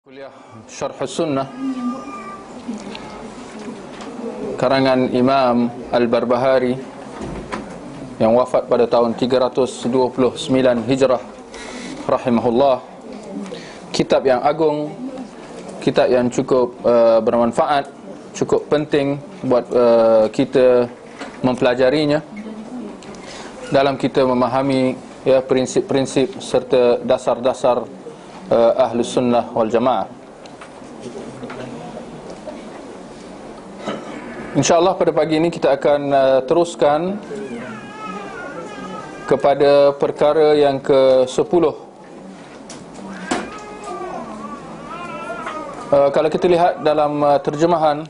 Kuliah Syarh Sunnah karangan Imam Al-Barbahari yang wafat pada tahun 329 Hijrah rahimahullah. Kitab yang agung, kitab yang cukup bermanfaat, cukup penting buat kita mempelajarinya dalam kita memahami prinsip-prinsip serta dasar-dasar Ahlus Sunnah wal Jamaah. InsyaAllah pada pagi ini kita akan teruskan kepada perkara yang ke-10. Kalau kita lihat dalam terjemahan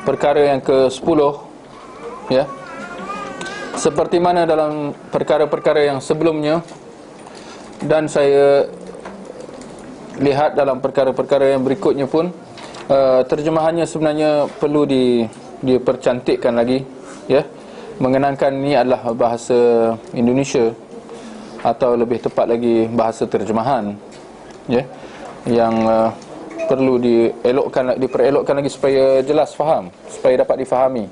perkara yang ke-10, ya, seperti mana dalam perkara-perkara yang sebelumnya, dan saya lihat dalam perkara-perkara yang berikutnya pun terjemahannya sebenarnya perlu dipercantikkan lagi, ya, mengenangkan ini adalah bahasa Indonesia, atau lebih tepat lagi bahasa terjemahan, ya, yang perlu diperelokkan lagi supaya jelas faham, supaya dapat difahami.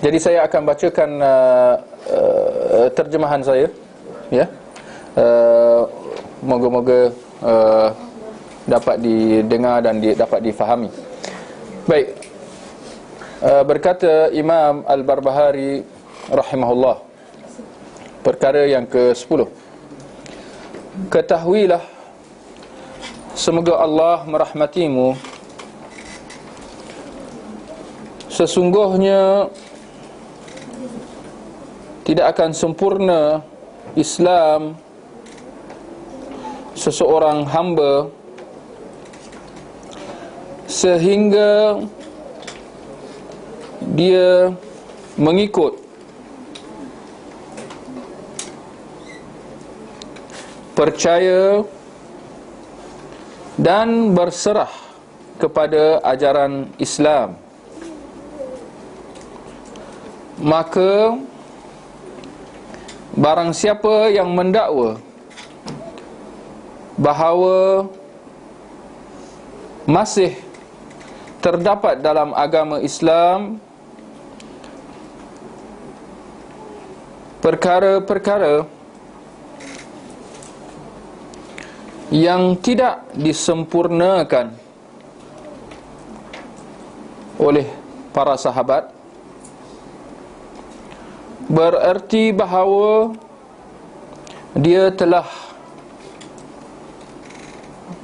Jadi saya akan bacakan terjemahan saya, ya. Moga-moga dapat didengar dan dapat difahami. Baik. Berkata Imam Al-Barbahari rahimahullah, perkara yang ke-10. Ketahuilah, semoga Allah merahmatimu, sesungguhnya tidak akan sempurna Islam seseorang hamba sehingga dia mengikut percaya dan berserah kepada ajaran Islam, maka barang siapa yang mendakwa bahawa masih terdapat dalam agama Islam perkara-perkara yang tidak disempurnakan oleh para sahabat, bererti bahawa dia telah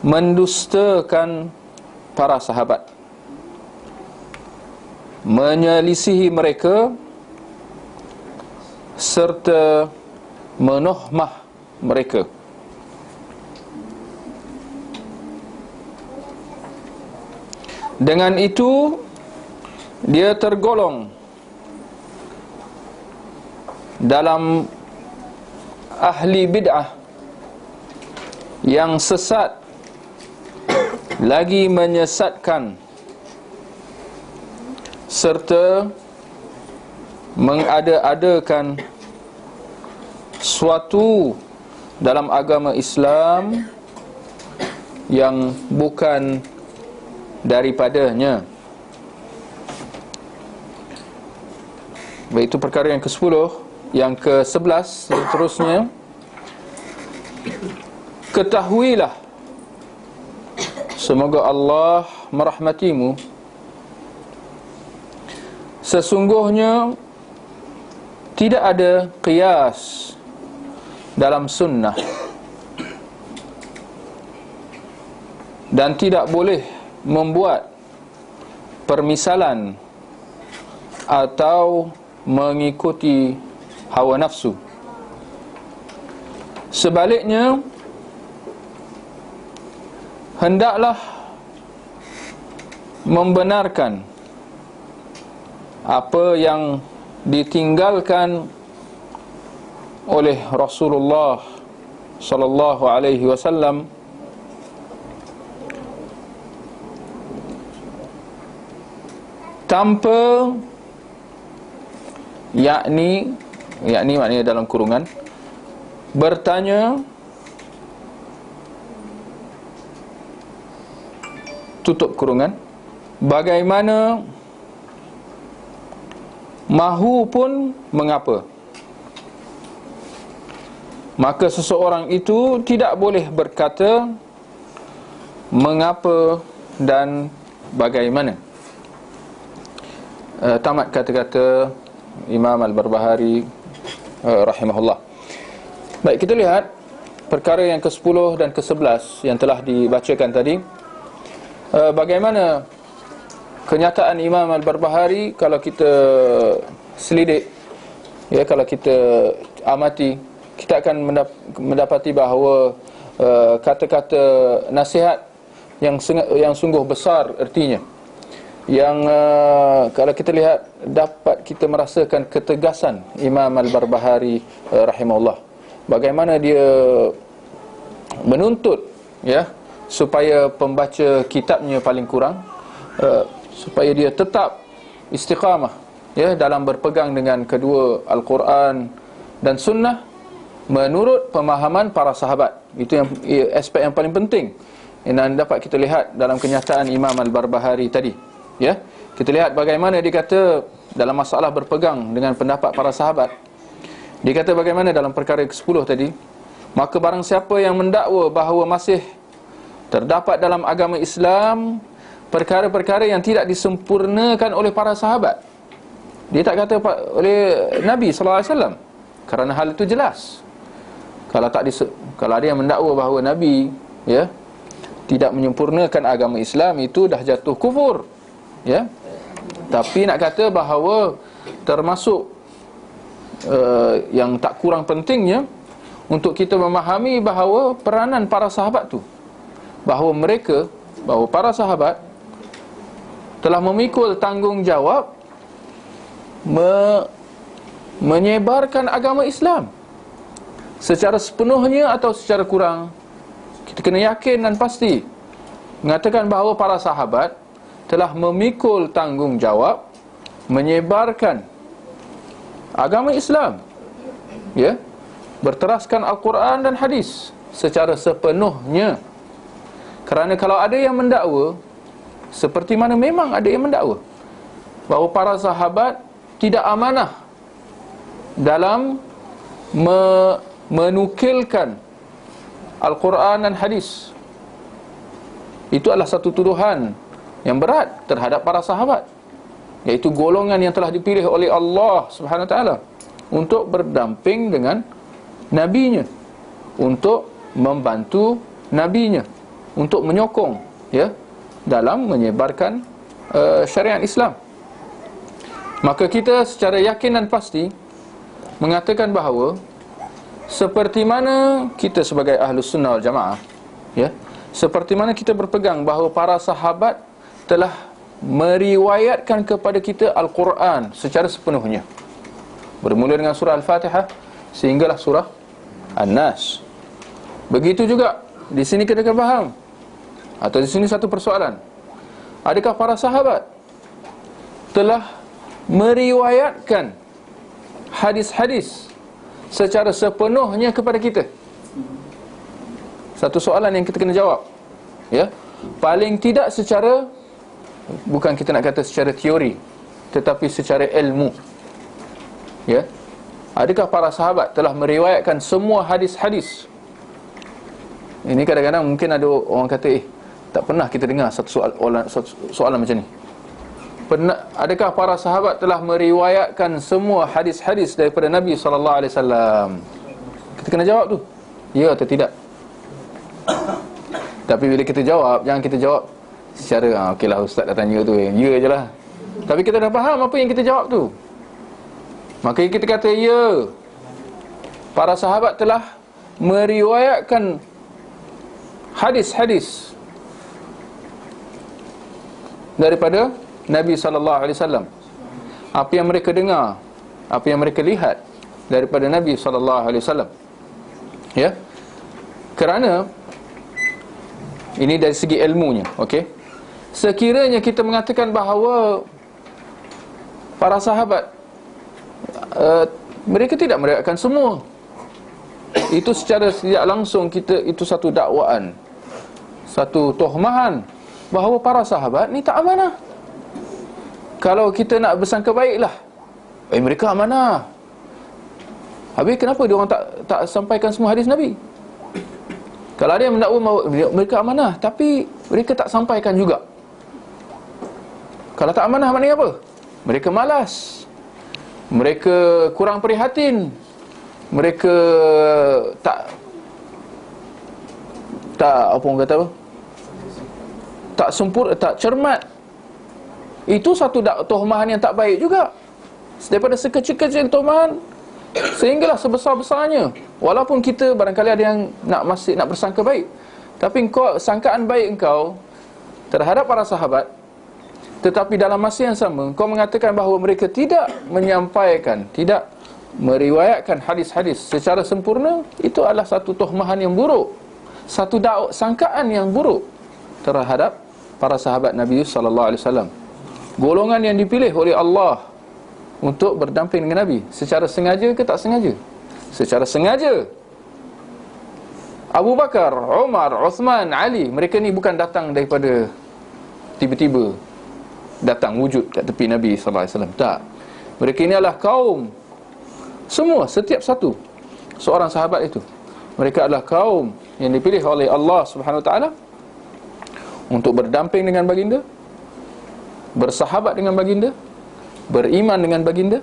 mendustakan para sahabat, menyelisihi mereka, serta menohmah mereka. Dengan itu dia tergolong dalam ahli bid'ah yang sesat, lagi menyesatkan, serta mengada-adakan suatu dalam agama Islam yang bukan daripadanya. Baik, itu perkara yang ke-10. Yang ke-11 seterusnya, ketahuilah, semoga Allah merahmatimu, sesungguhnya tidak ada qiyas dalam sunnah, dan tidak boleh membuat permisalan atau mengikuti hawa nafsu. Sebaliknya, hendaklah membenarkan apa yang ditinggalkan oleh Rasulullah sallallahu alaihi wasallam tanpa yakni maknanya dalam kurungan bertanya tutup kurungan, bagaimana mahu pun mengapa, maka seseorang itu tidak boleh berkata mengapa dan bagaimana. Tamat kata-kata Imam Al-Barbahari rahimahullah. Baik, kita lihat perkara yang ke-10 dan ke-11 yang telah dibacakan tadi. Bagaimana kenyataan Imam Al-Barbahari kalau kita selidik, ya, kalau kita amati, kita akan mendapati bahawa kata-kata nasihat yang sungguh besar artinya, yang kalau kita lihat dapat kita merasakan ketegasan Imam Al-Barbahari rahimahullah. Bagaimana dia menuntut, ya, supaya pembaca kitabnya paling kurang supaya dia tetap istiqamah, ya, dalam berpegang dengan kedua Al-Quran dan Sunnah menurut pemahaman para sahabat. Itu yang aspek yang paling penting yang dapat kita lihat dalam kenyataan Imam Al-Barbahari tadi, ya. Kita lihat bagaimana dia kata dalam masalah berpegang dengan pendapat para sahabat. Dia kata bagaimana dalam perkara ke-10 tadi, maka barang siapa yang mendakwa bahawa masih terdapat dalam agama Islam perkara-perkara yang tidak disempurnakan oleh para sahabat. Dia tak kata oleh Nabi SAW, kerana hal itu jelas. Kalau ada yang mendakwa bahawa Nabi, ya, tidak menyempurnakan agama Islam, itu dah jatuh kufur, ya. Tapi nak kata bahawa termasuk yang tak kurang pentingnya untuk kita memahami bahawa peranan para sahabat tu, bahawa para sahabat telah memikul tanggungjawab menyebarkan agama Islam secara sepenuhnya atau secara kurang. Kita kena yakin dan pasti mengatakan bahawa para sahabat telah memikul tanggungjawab menyebarkan agama Islam, ya, berteraskan Al-Quran dan hadis secara sepenuhnya. Kerana kalau ada yang mendakwa, seperti mana memang ada yang mendakwa bahawa para sahabat tidak amanah dalam menukilkan Al-Quran dan hadis, itu adalah satu tuduhan yang berat terhadap para sahabat, iaitu golongan yang telah dipilih oleh Allah Subhanahu Wa Taala untuk berdamping dengan nabinya, untuk membantu nabinya, untuk menyokong, ya, dalam menyebarkan syariat Islam. Maka kita secara yakin dan pasti mengatakan bahawa seperti mana kita sebagai Ahlus Sunnah wal Jamaah, ya, seperti mana kita berpegang bahawa para sahabat telah meriwayatkan kepada kita Al-Quran secara sepenuhnya, bermula dengan surah Al-Fatihah sehinggalah surah An-Nas. Begitu juga di sini kita akan faham, atau di sini satu persoalan, adakah para sahabat telah meriwayatkan hadis-hadis secara sepenuhnya kepada kita? Satu soalan yang kita kena jawab, ya. Paling tidak secara, bukan kita nak kata secara teori, tetapi secara ilmu, ya. Adakah para sahabat telah meriwayatkan semua hadis-hadis? Ini kadang-kadang mungkin ada orang kata, tak pernah kita dengar satu soalan macam ni. Adakah para sahabat telah meriwayatkan semua hadis-hadis daripada Nabi SAW? Kita kena jawab tu, ya atau tidak. Tapi bila kita jawab, jangan kita jawab secara okeylah ustaz dah tanya tu, ya je lah. Tapi kita dah faham apa yang kita jawab tu, maka kita kata ya, para sahabat telah meriwayatkan hadis-hadis daripada Nabi SAW. Apa yang mereka dengar, apa yang mereka lihat daripada Nabi SAW, ya. Kerana ini dari segi ilmunya, okey. Sekiranya kita mengatakan bahawa para sahabat mereka tidak meriwayatkan semua, itu secara tidak langsung itu satu dakwaan, satu tuhmahan bahawa para sahabat ni tak amanah. Kalau kita nak bersangka baiklah, mereka amanah. Habis kenapa dia orang tak sampaikan semua hadis Nabi? Kalau ada yang mendakwa bahawa mereka amanah, tapi mereka tak sampaikan juga. Kalau tak amanah maknanya apa? Mereka malas, mereka kurang prihatin, mereka tak apa orang kata apa? Tak sempurna, tak cermat. Itu satu tuhmahan yang tak baik juga. Daripada sekecil-kecil tuhmahan sehinggalah sebesar-besarnya. Walaupun kita barangkali ada yang masih nak bersangka baik, tapi sangkaan baik engkau terhadap para sahabat, tetapi dalam masa yang sama kau mengatakan bahawa mereka tidak menyampaikan, tidak meriwayatkan hadis-hadis secara sempurna, itu adalah satu tuhmahan yang buruk, satu sangkaan yang buruk terhadap para sahabat Nabi sallallahu alaihi wasallam. Golongan yang dipilih oleh Allah untuk berdamping dengan Nabi secara sengaja ke tak sengaja? Secara sengaja. Abu Bakar, Umar, Uthman, Ali, mereka ni bukan datang daripada tiba-tiba datang wujud kat tepi Nabi sallallahu alaihi wasallam. Tak. Mereka ini adalah kaum, semua, setiap satu seorang sahabat itu, mereka adalah kaum yang dipilih oleh Allah Subhanahu wa taala untuk berdamping dengan baginda, bersahabat dengan baginda, beriman dengan baginda,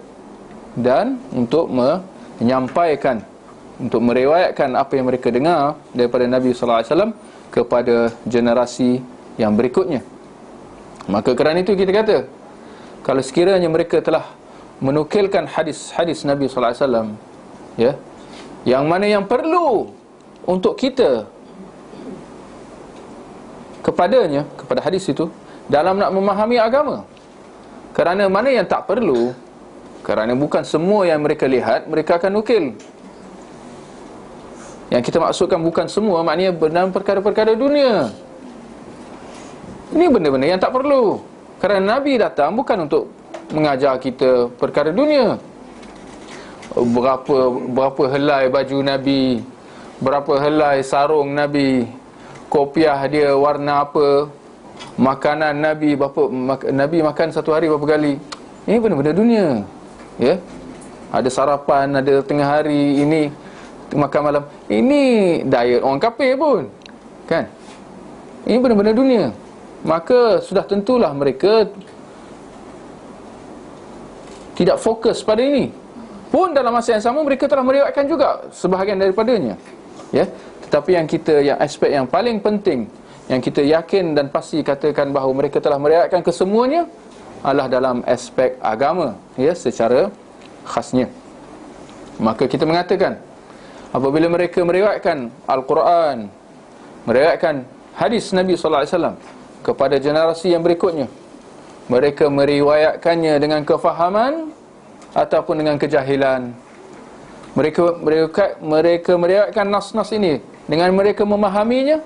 dan untuk menyampaikan, untuk meriwayatkan apa yang mereka dengar daripada Nabi sallallahu alaihi wasallam kepada generasi yang berikutnya. Maka kerana itu kita kata, kalau sekiranya mereka telah menukilkan hadis-hadis Nabi sallallahu alaihi wasallam, ya, yang mana yang perlu untuk kita kepadanya, kepada hadis itu dalam nak memahami agama. Kerana mana yang tak perlu, kerana bukan semua yang mereka lihat mereka akan nukil. Yang kita maksudkan bukan semua, maknanya dalam perkara-perkara dunia. Ini benda-benda yang tak perlu. Kerana Nabi datang bukan untuk mengajar kita perkara dunia. Berapa helai baju Nabi, berapa helai sarung Nabi, kopiah dia warna apa, makanan Nabi Nabi makan satu hari berapa kali. Ini benda-benda dunia, ya. Ada sarapan, ada tengah hari, ini makan malam. Ini diet orang kafir pun, kan? Ini benda-benda dunia. Maka sudah tentulah mereka tidak fokus pada ini. Pun dalam masa yang sama mereka telah meriwayatkan juga sebahagian daripadanya, ya. Tetapi yang aspek yang paling penting, yang kita yakin dan pasti katakan bahawa mereka telah meriwayatkan kesemuanya, adalah dalam aspek agama, ya, secara khasnya. Maka kita mengatakan, apabila mereka meriwayatkan Al-Quran, meriwayatkan hadis Nabi sallallahu alaihi wasallam kepada generasi yang berikutnya, mereka meriwayatkannya dengan kefahaman ataupun dengan kejahilan. Mereka meriwayatkan nas-nas ini dengan mereka memahaminya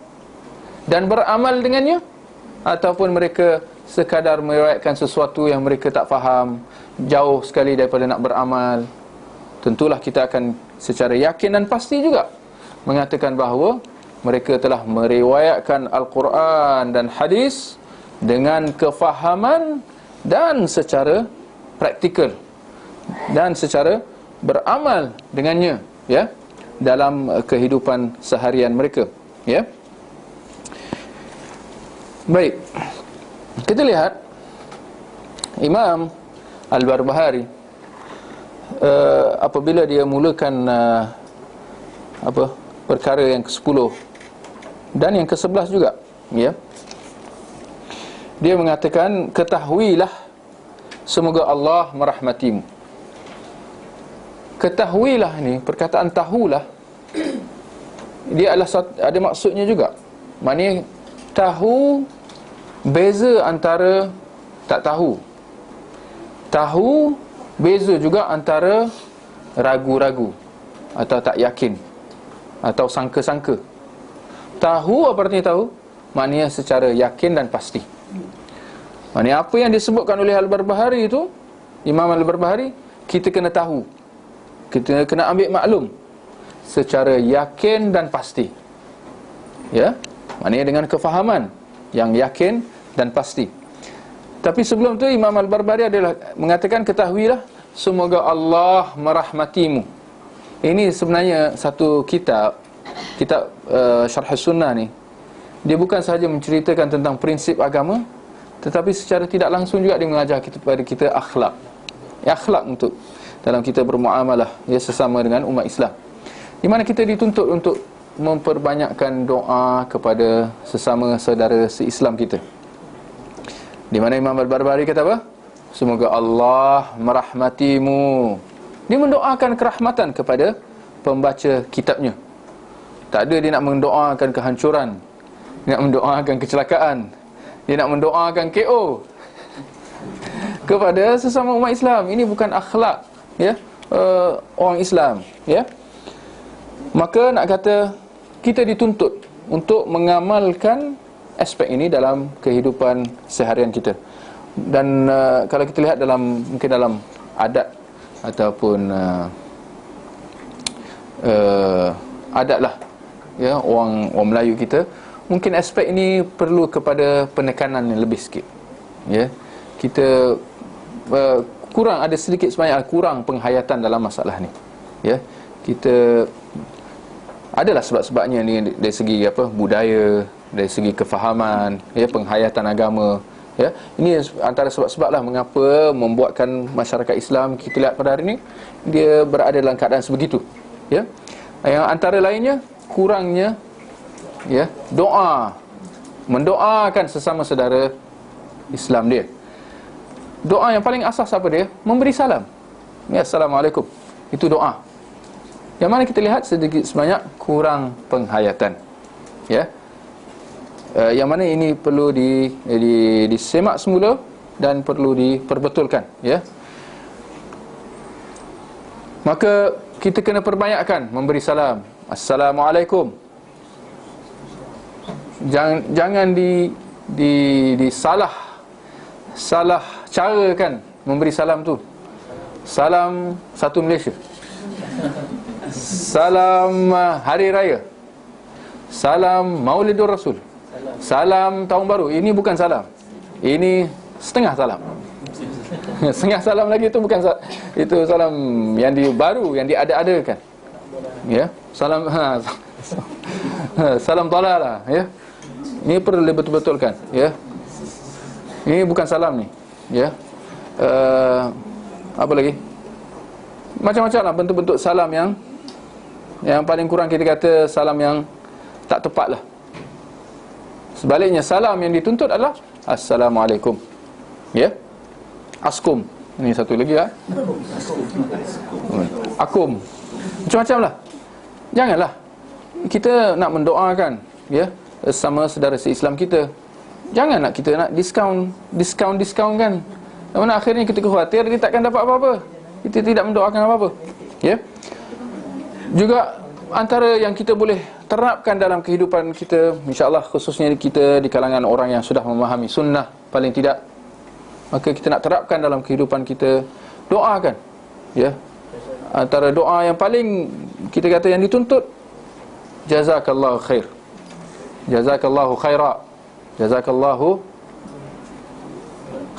dan beramal dengannya, ataupun mereka sekadar meriwayatkan sesuatu yang mereka tak faham, jauh sekali daripada nak beramal. Tentulah kita akan secara yakin dan pasti juga mengatakan bahawa mereka telah meriwayatkan Al-Quran dan hadis dengan kefahaman dan secara praktikal dan secara beramal dengannya, ya, dalam kehidupan seharian mereka, ya. Baik, kita lihat Imam Al-Barbahari apabila dia mulakan perkara yang ke-10 dan yang ke-11 juga, ya, dia mengatakan, ketahuilah semoga Allah merahmatimu. Ketahuilah ni, perkataan tahulah, dia ada maksudnya juga. Maknanya tahu beza antara tak tahu. Tahu beza juga antara ragu-ragu atau tak yakin atau sangka-sangka. Tahu apa artinya tahu? Maknanya secara yakin dan pasti. Maknanya apa yang disebutkan oleh Al-Barbahari itu, Imam Al-Barbahari, kita kena tahu, kita kena ambil maklum secara yakin dan pasti, ya. Maknanya dengan kefahaman, yang yakin dan pasti. Tapi sebelum tu Imam Al-Barbahari adalah mengatakan, ketahuilah semoga Allah merahmatimu. Ini sebenarnya satu kitab Syarh Sunnah ni, dia bukan sahaja menceritakan tentang prinsip agama, tetapi secara tidak langsung juga dia mengajar kepada kita akhlak. Akhlak untuk dalam kita bermuamalah sesama dengan umat Islam, di mana kita dituntut untuk memperbanyakkan doa kepada sesama saudara se-Islam kita. Di mana Imam Al-Barbahari kata apa? Semoga Allah merahmatimu. Dia mendoakan kerahmatan kepada pembaca kitabnya. Tak ada dia nak mendoakan kehancuran, dia nak mendoakan kecelakaan, dia nak mendoakan KO kepada sesama umat Islam. Ini bukan akhlak orang Islam, Maka nak kata kita dituntut untuk mengamalkan aspek ini dalam kehidupan seharian kita. Dan kalau kita lihat mungkin dalam adat ataupun adat lah, orang Melayu kita, mungkin aspek ini perlu kepada penekanan yang lebih sikit. Kita kurang, ada sedikit sebanyak kurang penghayatan dalam masalah ni. Kita adalah sebab-sebabnya ni dari segi budaya, dari segi kefahaman, penghayatan agama. Ini antara sebab-sebab lah mengapa membuatkan masyarakat Islam kita lihat pada hari ini dia berada dalam keadaan sebegitu. Yang antara lainnya kurangnya doa, mendoakan sesama saudara Islam dia. Doa yang paling asas apa dia? Memberi salam. Assalamualaikum. Itu doa. Yang mana kita lihat sedikit sebanyak kurang penghayatan. Yang mana ini perlu disemak semula dan perlu diperbetulkan. Maka kita kena perbanyakkan memberi salam. Assalamualaikum. Jangan salah cara kan memberi salam tu. Salam satu Malaysia, salam Hari Raya, salam Maulidur Rasul, salam Tahun Baru. Ini bukan salam, ini setengah salam. Setengah salam lagi itu bukan salam. Itu salam yang baru, yang diada-adakan. Salam salam talalah, Ini perlu betul-betulkan, Ini bukan salam ni, apa lagi? Macam-macam lah bentuk-bentuk salam yang paling kurang kita kata salam yang tak tepat lah. Sebaliknya salam yang dituntut adalah Assalamualaikum. Askum. Ini satu lagi lah. Akum. Macam-macam lah. Janganlah kita nak mendoakan sama saudara se-Islam kita. Jangan nak kita nak diskaun kan. Mana akhirnya kita khawatir dia takkan dapat apa-apa. Kita tidak mendoakan apa-apa. Juga antara yang kita boleh terapkan dalam kehidupan kita, insya-Allah khususnya kita di kalangan orang yang sudah memahami sunnah paling tidak, maka kita nak terapkan dalam kehidupan kita, doakan. Antara doa yang paling kita kata yang dituntut, jazakallahu khair, jazakallahu khaira, jazakallahu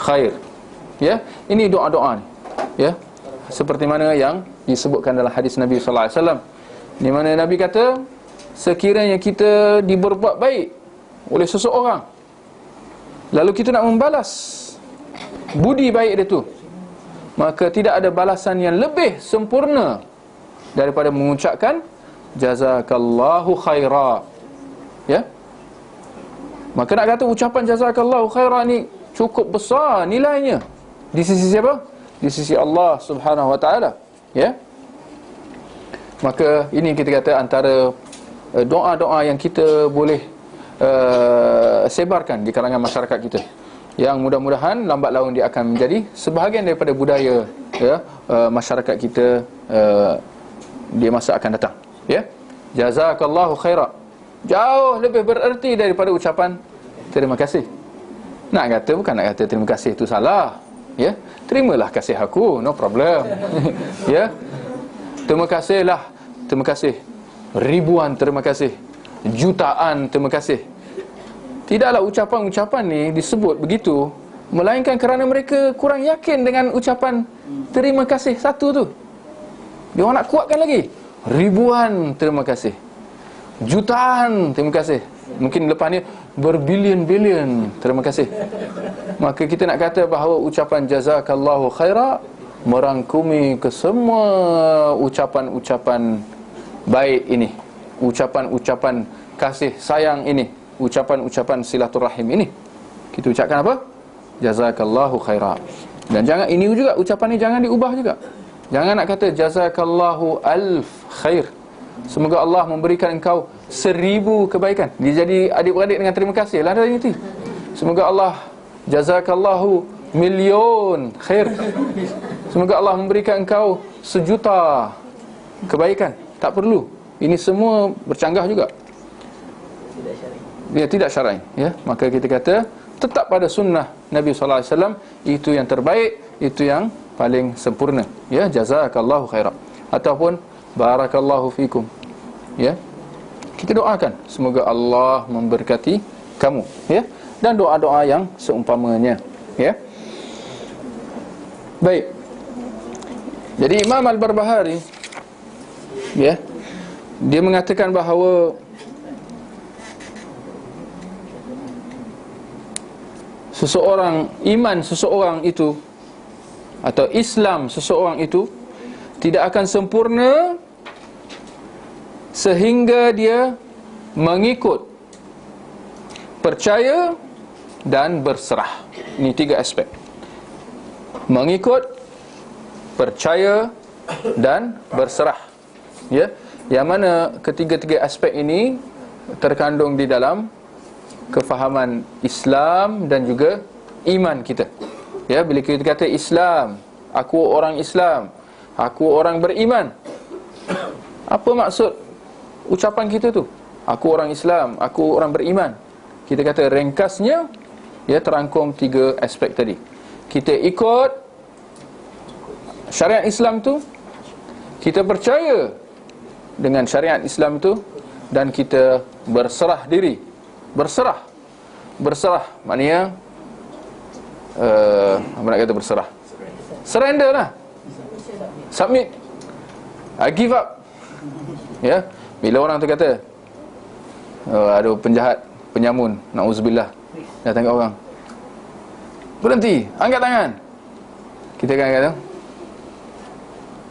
khair. Ini doa-doa ni. Seperti mana yang disebutkan dalam hadis Nabi sallallahu alaihi wasallam, di mana Nabi kata, sekiranya kita diberbuat baik oleh seseorang, lalu kita nak membalas budi baik dia tu, maka tidak ada balasan yang lebih sempurna daripada mengucapkan jazakallahu khaira. Maka nak kata ucapan jazakallahu khaira ni cukup besar nilainya di sisi siapa? Di sisi Allah Subhanahu wa taala. Maka ini kita kata antara doa-doa yang kita boleh sebarkan di kalangan masyarakat kita, yang mudah-mudahan lambat laun dia akan menjadi sebahagian daripada budaya masyarakat kita di masa akan datang. Jazakallahu khaira jauh lebih bererti daripada ucapan terima kasih. Nak kata, bukan nak kata terima kasih itu salah, terimalah kasih aku, no problem. Terima kasihlah, terima kasih ribuan terima kasih, jutaan terima kasih. Tidaklah ucapan-ucapan ni disebut begitu melainkan kerana mereka kurang yakin dengan ucapan terima kasih satu tu. Dia orang nak kuatkan lagi. Ribuan terima kasih, jutaan terima kasih, mungkin lepas ni berbilion-bilion terima kasih. Maka kita nak kata bahawa ucapan jazakallahu khaira merangkumi ke semua ucapan-ucapan baik ini, ucapan-ucapan kasih sayang ini, ucapan-ucapan silaturahim ini. Kita ucapkan apa? Jazakallahu khaira. Dan jangan, ini juga ucapan ni jangan diubah juga. Jangan nak kata jazakallahu alf khair, semoga Allah memberikan engkau 1000 kebaikan. Dia jadi adik-beradik dengan terima kasih lah dari itu. Semoga Allah jazakallahu million khair, semoga Allah memberikan engkau 1,000,000 kebaikan. Tak perlu. Ini semua bercanggah juga. Dia tidak syar'i, ya. Maka kita kata tetap pada sunnah Nabi sallallahu alaihi wasallam, itu yang terbaik, itu yang paling sempurna, ya. Jazakallahu khairan ataupun barakallahu fikum, ya. Kita doakan semoga Allah memberkati kamu, ya. Dan doa-doa yang seumpamanya, ya. Baik. Jadi Imam Al-Barbahari, ya, dia mengatakan bahawa seseorang, iman seseorang itu atau Islam seseorang itu tidak akan sempurna sehingga dia mengikut, percaya dan berserah. Ini 3 aspek: mengikut, percaya dan berserah, ya. Yang mana ketiga-tiga aspek ini terkandung di dalam kefahaman Islam dan juga iman kita. Ya, bila kita kata Islam, aku orang Islam, aku orang beriman, apa maksud ucapan kita tu? Aku orang Islam, aku orang beriman. Kita kata ringkasnya, ya, terangkum 3 aspek tadi. Kita ikut syariat Islam tu, kita percaya dengan syariat Islam tu, dan kita berserah diri. Berserah maknanya apa nak kata berserah? Surrender lah. Submit. Give up. Ya. Bila orang tu kata ada penjahat, penyamun, na'udzubillah, datang kat orang, berhenti, angkat tangan. Kita kan kata,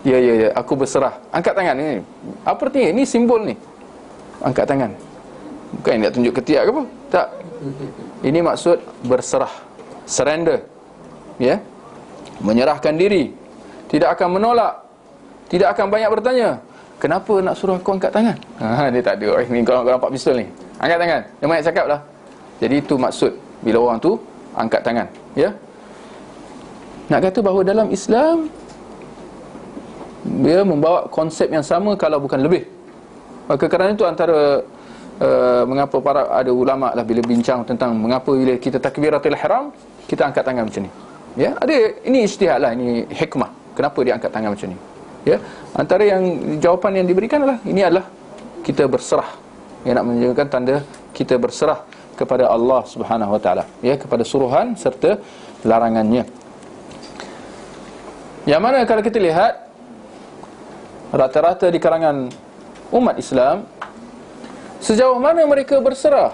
ya, aku berserah. Angkat tangan ni. Apa artinya? Ini simbol ni. Angkat tangan. Bukan nak tunjuk ketiak ke apa? Tak. Ini maksud berserah, surrender, ya. Menyerahkan diri, tidak akan menolak, tidak akan banyak bertanya, kenapa nak suruh aku angkat tangan? Dia tak ada. Ni kau nampak pistol ni, angkat tangan. Dia banyak cakap lah. Jadi itu maksud bila orang tu angkat tangan, ya. Nak kata bahawa dalam Islam dia membawa konsep yang sama, kalau bukan lebih. Maka kerana itu antara mengapa para ada ulama lah bila bincang tentang mengapa bila kita takbiratul ihram kita angkat tangan macam ni, ya. Ada, ini ijtihad lah, ini hikmah kenapa dia angkat tangan macam ni, ya. Antara yang jawapan yang diberikan adalah ini adalah kita berserah, yang nak menunjukkan tanda kita berserah kepada Allah Subhanahu Wa Taala, ya, kepada suruhan serta larangannya. Yang mana kalau kita lihat rata-rata di kalangan umat Islam, sejauh mana mereka berserah,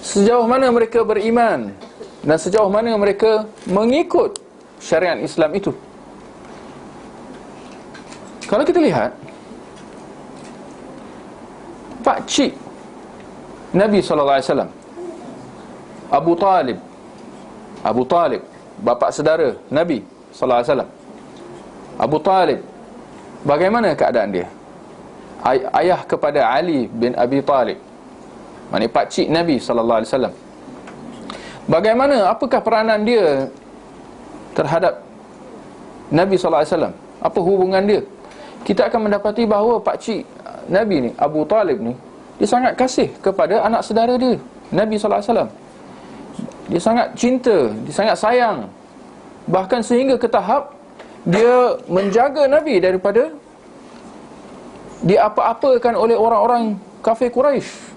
sejauh mana mereka beriman, dan sejauh mana mereka mengikut syariat Islam itu. Kalau kita lihat pakcik Nabi SAW, Abu Talib, bapa saudara Nabi SAW, Abu Talib, bagaimana keadaan dia? Ayah kepada Ali bin Abi Talib, maknanya pakcik Nabi SAW. Bagaimana, apakah peranan dia terhadap Nabi SAW? Apa hubungan dia? Kita akan mendapati bahawa pakcik Nabi ni, Abu Talib ni, dia sangat kasih kepada anak saudara dia, Nabi SAW. Dia sangat cinta, dia sangat sayang, bahkan sehingga ke tahap dia menjaga Nabi daripada diapa-apakan oleh orang-orang kafir Quraisy.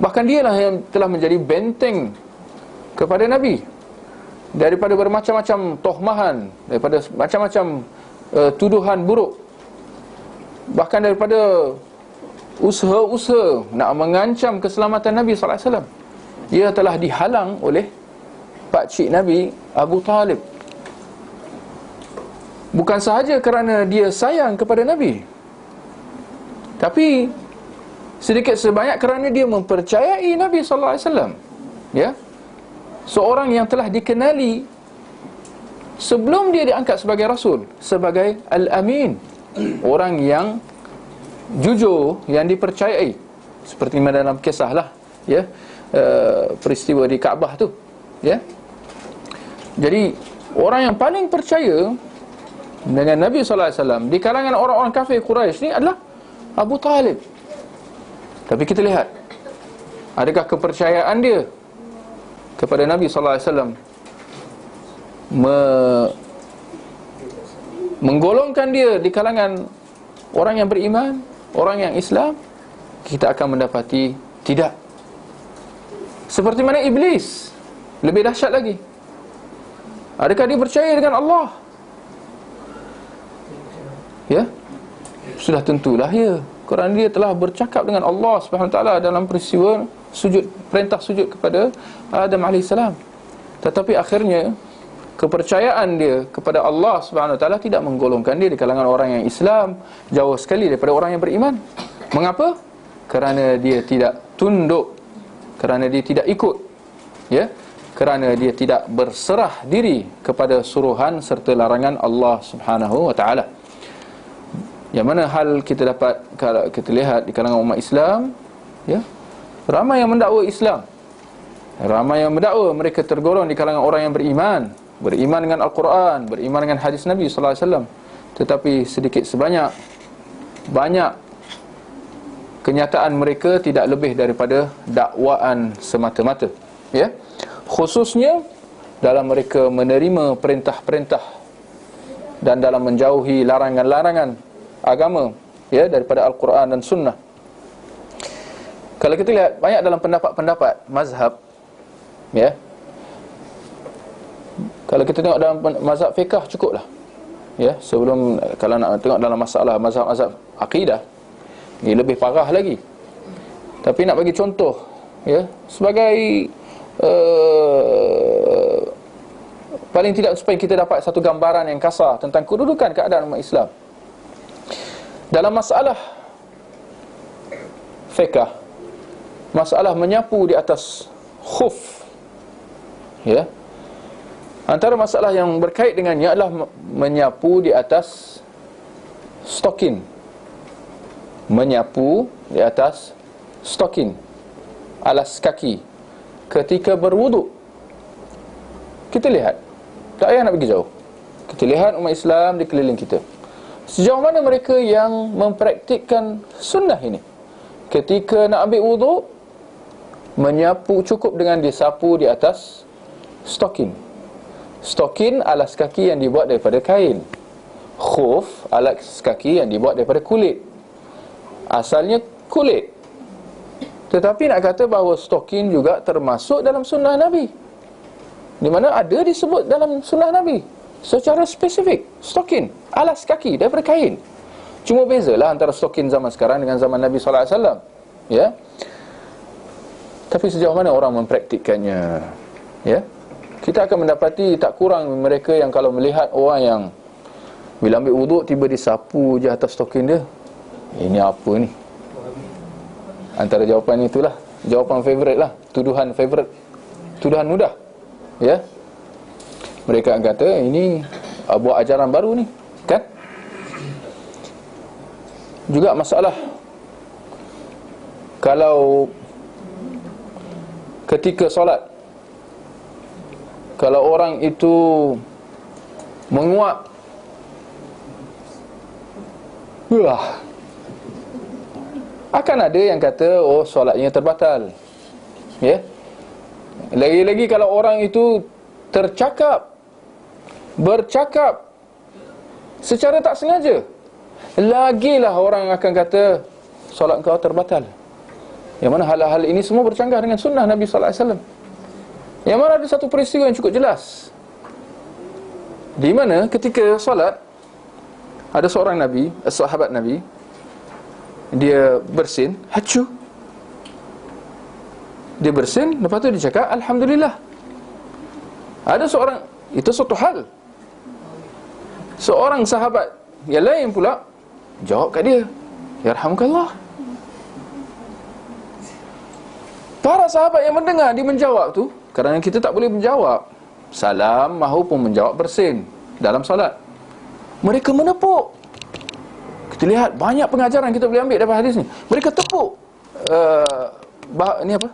Bahkan dialah yang telah menjadi benteng kepada Nabi daripada bermacam-macam tohmahan, daripada macam-macam tuduhan buruk, bahkan daripada usaha-usaha nak mengancam keselamatan Nabi sallallahu alaihi wasallam. Ia telah dihalang oleh pakcik Nabi, Abu Talib. Bukan sahaja kerana dia sayang kepada Nabi, tapi sedikit sebanyak kerana dia mempercayai Nabi sallallahu alaihi wasallam. Ya. Seorang yang telah dikenali sebelum dia diangkat sebagai rasul, sebagai Al-Amin, orang yang jujur, yang dipercayai. Seperti mana dalam kisah lah, ya, peristiwa di Kaabah tu, ya. Jadi orang yang paling percaya dengan Nabi sallallahu alaihi wasallam di kalangan orang-orang kafir Quraisy ni adalah Abu Talib. Tapi kita lihat, adakah kepercayaan dia kepada Nabi sallallahu alaihi wasallam menggolongkan dia di kalangan orang yang beriman, orang yang Islam? Kita akan mendapati tidak. Seperti mana iblis, lebih dahsyat lagi. Adakah dia percaya dengan Allah? Ya, sudah tentulah ya, kerana dia telah bercakap dengan Allah Subhanahu Wa Taala dalam peristiwa sujud, perintah sujud kepada Adam alaihissalam. Tetapi akhirnya kepercayaan dia kepada Allah Subhanahu Wa Taala tidak menggolongkan dia di kalangan orang yang Islam, jauh sekali daripada orang yang beriman. Mengapa? Kerana dia tidak tunduk, kerana dia tidak ikut, ya, kerana dia tidak berserah diri kepada suruhan serta larangan Allah Subhanahu Wa Taala. Yang mana hal kita dapat, kalau kita lihat di kalangan umat Islam, ya, ramai yang mendakwa Islam, ramai yang mendakwa mereka tergolong di kalangan orang yang beriman, beriman dengan Al-Quran, beriman dengan hadis Nabi sallallahu alaihi wasallam. Tetapi sedikit sebanyak, banyak kenyataan mereka tidak lebih daripada dakwaan semata-mata, ya. Khususnya dalam mereka menerima perintah-perintah dan dalam menjauhi larangan-larangan agama, ya, daripada Al-Quran dan Sunnah. Kalau kita lihat banyak dalam pendapat-pendapat mazhab, ya, kalau kita tengok dalam mazhab fiqh cukuplah, ya. Sebelum, kalau nak tengok dalam masalah mazhab-mazhab akidah, ini lebih parah lagi. Tapi nak bagi contoh, ya, sebagai paling tidak supaya kita dapat satu gambaran yang kasar tentang kedudukan keadaan umat Islam dalam masalah fiqh, masalah menyapu di atas khuf, ya. Antara masalah yang berkait dengannya adalah menyapu di atas stokin. Menyapu di atas stokin, alas kaki, ketika berwuduk. Kita lihat, tak payah nak pergi jauh, kita lihat umat Islam di keliling kita, sejauh mana mereka yang mempraktikkan sunnah ini. Ketika nak ambil wuduk, menyapu cukup dengan disapu di atas stokin. Stokin alas kaki yang dibuat daripada kain. Khuf alas kaki yang dibuat daripada kulit. Asalnya kulit. Tetapi nak kata bahawa stokin juga termasuk dalam sunnah Nabi, di mana ada disebut dalam sunnah Nabi secara spesifik, stokin, alas kaki daripada kain. Cuma bezalah antara stokin zaman sekarang dengan zaman Nabi sallallahu alaihi wasallam, ya. Tapi sejauh mana orang mempraktikkannya, ya. Kita akan mendapati tak kurang mereka yang kalau melihat orang yang bila ambil wuduk tiba disapu je atas stokin dia, ini apa ni? Antara jawapan itulah, jawapan favourite lah, tuduhan favourite, tuduhan mudah, ya. Mereka akan kata ini buat ajaran baru ni, kan? Juga masalah kalau ketika solat, kalau orang itu menguap, akan ada yang kata oh solatnya terbatal, ya. Lagi-lagi kalau orang itu bercakap secara tak sengaja, lagilah orang akan kata solat kau terbatal. Yang mana hal-hal ini semua bercanggah dengan sunnah Nabi sallallahu alaihi wasallam. Yang mana ada satu peristiwa yang cukup jelas, di mana ketika solat, ada seorang Nabi, sahabat Nabi, dia bersin, hacu. Dia bersin, lepas tu dia cakap alhamdulillah. Ada seorang, itu satu hal. Seorang sahabat yang lain pula jawab kat dia, yarhamukallah. Para sahabat yang mendengar dia menjawab tu, kerana kita tak boleh menjawab salam maupun menjawab bersin dalam solat, mereka menepuk. Kita lihat banyak pengajaran kita boleh ambil daripada hadis ni. Mereka tepuk ni apa?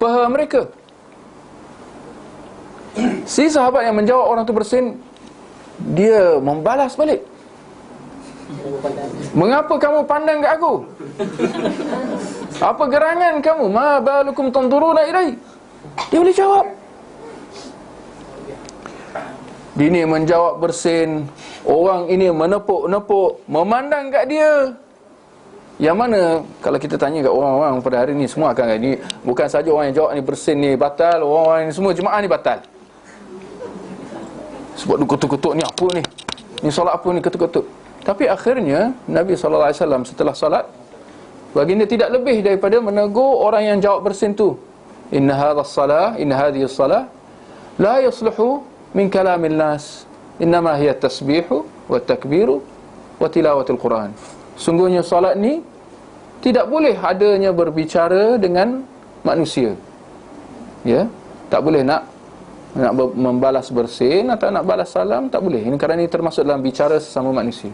Paha mereka. Si sahabat yang menjawab orang tu bersin, dia membalas balik, mengapa kamu pandang ke aku? Apa gerangan kamu? Ma balukum tanzuruna ilai? Dia boleh jawab. Dia ni menjawab bersin, orang ini menepuk-nepuk, memandang kat dia. Yang mana kalau kita tanya kat orang-orang pada hari ni, semua akan ni, bukan saja orang yang jawab ni bersin ni batal, orang-orang ni semua jemaah ni batal. Sebab dia ketuk-ketuk ni apa ni? Ni solat apa ni ketuk-ketuk? Tapi akhirnya Nabi SAW setelah solat, baginda tidak lebih daripada menegur orang yang jawab bersin tu. Inna hadhihi as-salah la yasluhu min kalamil nas, innama hiya tasbihu wa takbiru wa tilawatul Quran. Sungguhnya solat ni tidak boleh adanya berbicara dengan manusia. Ya, tak boleh nak membalas bersin atau nak balas salam, tak boleh. Ini kerana ini termasuk dalam bicara sesama manusia.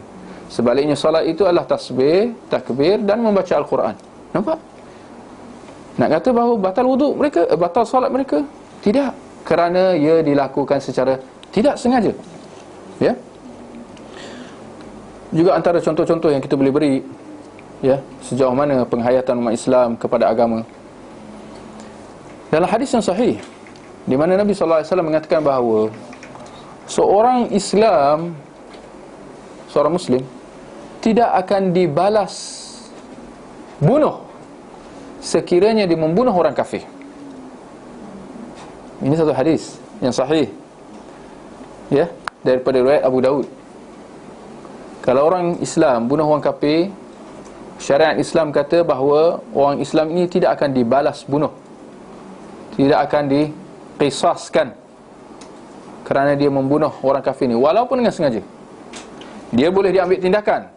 Sebaliknya solat itu adalah tasbih, takbir dan membaca Al-Quran. Nampak? Nak kata bahawa batal wuduk mereka, batal solat mereka? Tidak, kerana ia dilakukan secara tidak sengaja. Ya. Juga antara contoh-contoh yang kita boleh beri, ya, sejauh mana penghayatan umat Islam kepada agama. Dalam hadis yang sahih, di mana Nabi sallallahu alaihi wasallam mengatakan bahawa seorang Islam, seorang Muslim tidak akan dibalas bunuh sekiranya dia membunuh orang kafir. Ini satu hadis yang sahih, ya, daripada riwayat Abu Daud. Kalau orang Islam bunuh orang kafir, syariat Islam kata bahawa orang Islam ini tidak akan dibalas bunuh, tidak akan diqisaskan kerana dia membunuh orang kafir ni, walaupun dengan sengaja. Dia boleh diambil tindakan,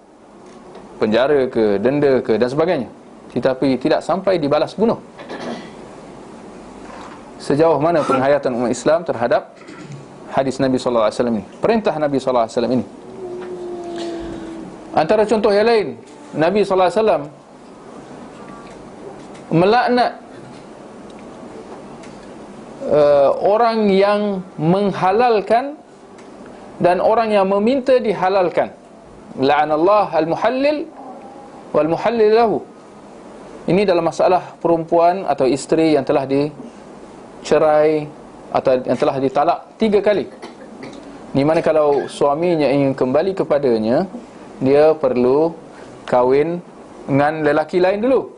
penjara ke, denda ke dan sebagainya, tetapi tidak sampai dibalas bunuh. Sejauh mana penghayatan umat Islam terhadap hadis Nabi sallallahu alaihi wasallam ini, perintah Nabi sallallahu alaihi wasallam ini. Antara contoh yang lain, Nabi sallallahu alaihi wasallam melaknat orang yang menghalalkan dan orang yang meminta dihalalkan. La'anallah al-muhallil wal muhallil lahu. Ini dalam masalah perempuan atau isteri yang telah dicerai atau yang telah ditalak 3 kali. Di mana kalau suaminya ingin kembali kepadanya, dia perlu kahwin dengan lelaki lain dulu.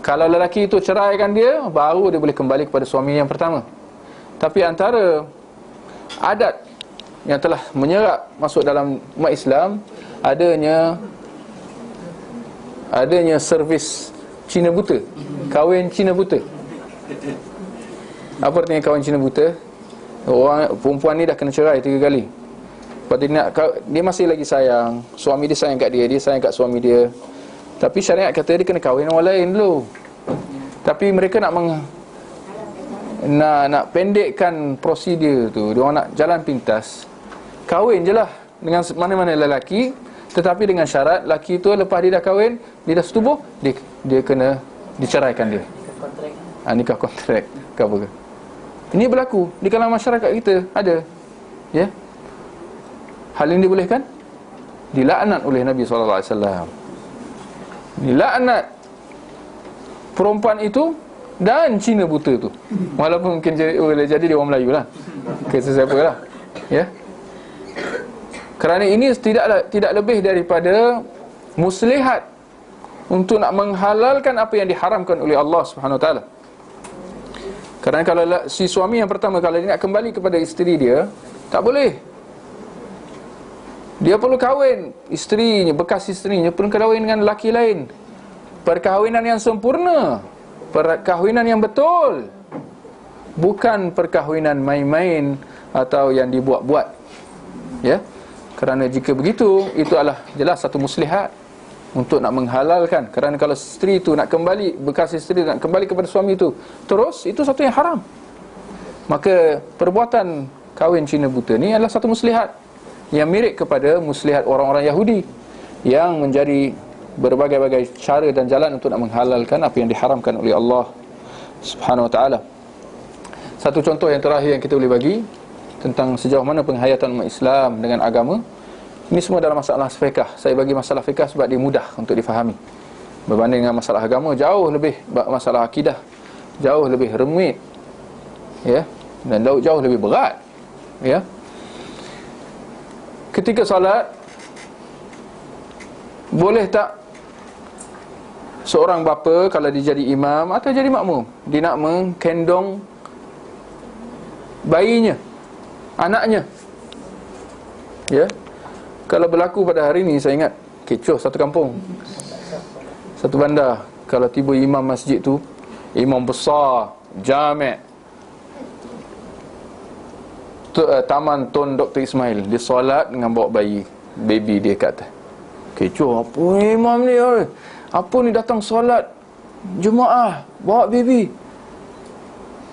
Kalau lelaki itu ceraikan dia, baru dia boleh kembali kepada suami yang pertama. Tapi antara adat yang telah menyerap masuk dalam umat Islam, adanya servis Cina buta, kahwin Cina buta. Apa artinya kahwin Cina buta? Orang perempuan ni dah kena cerai 3 kali. Lepas dia masih lagi sayang, suami dia sayang kat dia, dia sayang kat suami dia. Tapi syariat kata dia kena kahwin orang lain dulu. Tapi mereka nak pendekkan prosedur tu, dia orang nak jalan pintas. Kahwin je lah dengan mana-mana lelaki, tetapi dengan syarat lelaki tu lepas dia dah kahwin, dia dah setubuh, dia kena diceraikan dia. Nikah kontrak ke apa ke. Ini berlaku di kalangan masyarakat kita, ada. Ya. Hal ini dibolehkan? Dilaknat oleh Nabi SAW. Dilaknat perempuan itu dan Cina buta tu. Walaupun mungkin jadi dia orang Melayu lah, ke sesiapa lah. Ya. Kerana ini tidak lebih daripada muslihat untuk nak menghalalkan apa yang diharamkan oleh Allah Subhanahu Wa Taala. Kerana kalau si suami yang pertama, kalau dia nak kembali kepada isteri dia, tak boleh. Dia perlu kahwin, isterinya, bekas isterinya perlu kahwin dengan lelaki lain. Perkahwinan yang sempurna, perkahwinan yang betul, bukan perkahwinan main-main atau yang dibuat-buat. Ya. Kerana jika begitu, itu adalah jelas satu muslihat untuk nak menghalalkan. Kerana kalau isteri itu nak kembali, bekas isteri nak kembali kepada suami itu terus, itu satu yang haram. Maka perbuatan kahwin Cina buta ni adalah satu muslihat yang mirip kepada muslihat orang-orang Yahudi yang menjadi berbagai-bagai cara dan jalan untuk nak menghalalkan apa yang diharamkan oleh Allah Subhanahu Wa Taala. Satu contoh yang terakhir yang kita boleh bagi tentang sejauh mana penghayatan umat Islam dengan agama. Ini semua dalam masalah fiqh. Saya bagi masalah fiqh sebab dia mudah untuk difahami. Berbanding dengan masalah agama, jauh lebih, masalah akidah jauh lebih rumit, ya, dan jauh lebih berat, ya. Ketika solat, boleh tak seorang bapa kalau dia jadi imam atau jadi makmum, dia nak menggendong bayinya, anaknya, ya. Kalau berlaku pada hari ini, saya ingat kecoh satu kampung, satu bandar. Kalau tiba imam masjid tu, imam besar, jami', Taman Tun Dr. Ismail, dia solat dengan bawa baby dia kat atas. Kecoh, apa ni imam ni? Apa ni datang solat Jumaat bawa baby?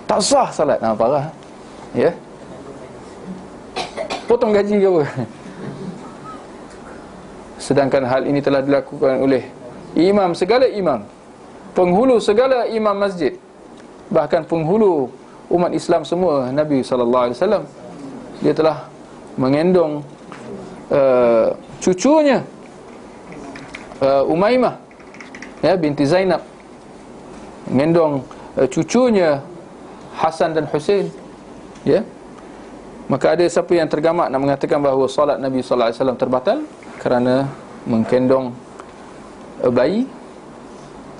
Tak sah solat. Parah. Ya. Potong gaji ke apa? Sedangkan hal ini telah dilakukan oleh imam, segala imam, penghulu segala imam masjid, bahkan penghulu umat Islam semua, Nabi SAW. Dia telah mengendong cucunya, Umaymah, ya, binti Zainab, mengendong cucunya Hasan dan Husain, ya. Maka ada siapa yang tergamak nak mengatakan bahawa solat Nabi SAW terbatal kerana menggendong bayi.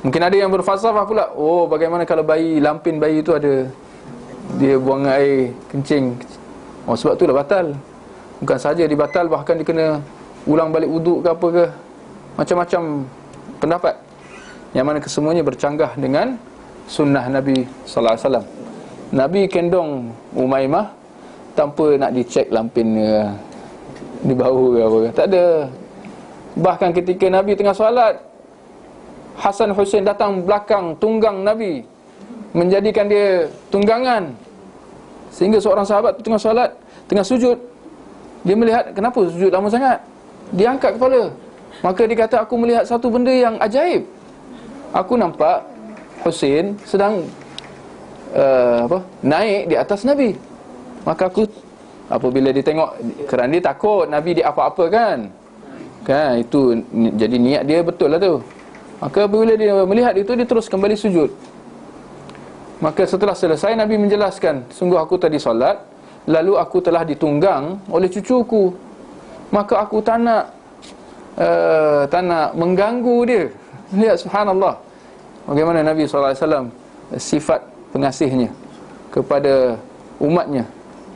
Mungkin ada yang berfalsafah pula, oh, bagaimana kalau bayi, lampin bayi itu ada, dia buang air kencing, oh, sebab itulah batal. Bukan saja dibatal, bahkan dia kena ulang balik wuduk ke apa ke. Macam-macam pendapat yang mana kesemuanya bercanggah dengan sunnah Nabi sallallahu alaihi wasallam. Nabi kendong Umaymah tanpa nak dicek lampinnya di bahu ke apa ke. Tak ada. Bahkan ketika Nabi tengah solat, Hasan Husain datang belakang tunggang Nabi, menjadikan dia tunggangan, sehingga seorang sahabat tengah solat, tengah sujud, dia melihat, kenapa sujud lama sangat? Dia angkat kepala. Maka dia kata, aku melihat satu benda yang ajaib. Aku nampak Husain sedang naik di atas Nabi. Maka aku, apabila dia tengok, kerana dia takut Nabi dia apa-apa kan, itu jadi niat dia betul lah tu. Maka apabila dia melihat itu, dia terus kembali sujud. Maka setelah selesai, Nabi menjelaskan, sungguh aku tadi solat, lalu aku telah ditunggang oleh cucuku, maka aku tak nak mengganggu dia. Lihat, subhanallah, bagaimana Nabi SAW sifat pengasihnya kepada umatnya,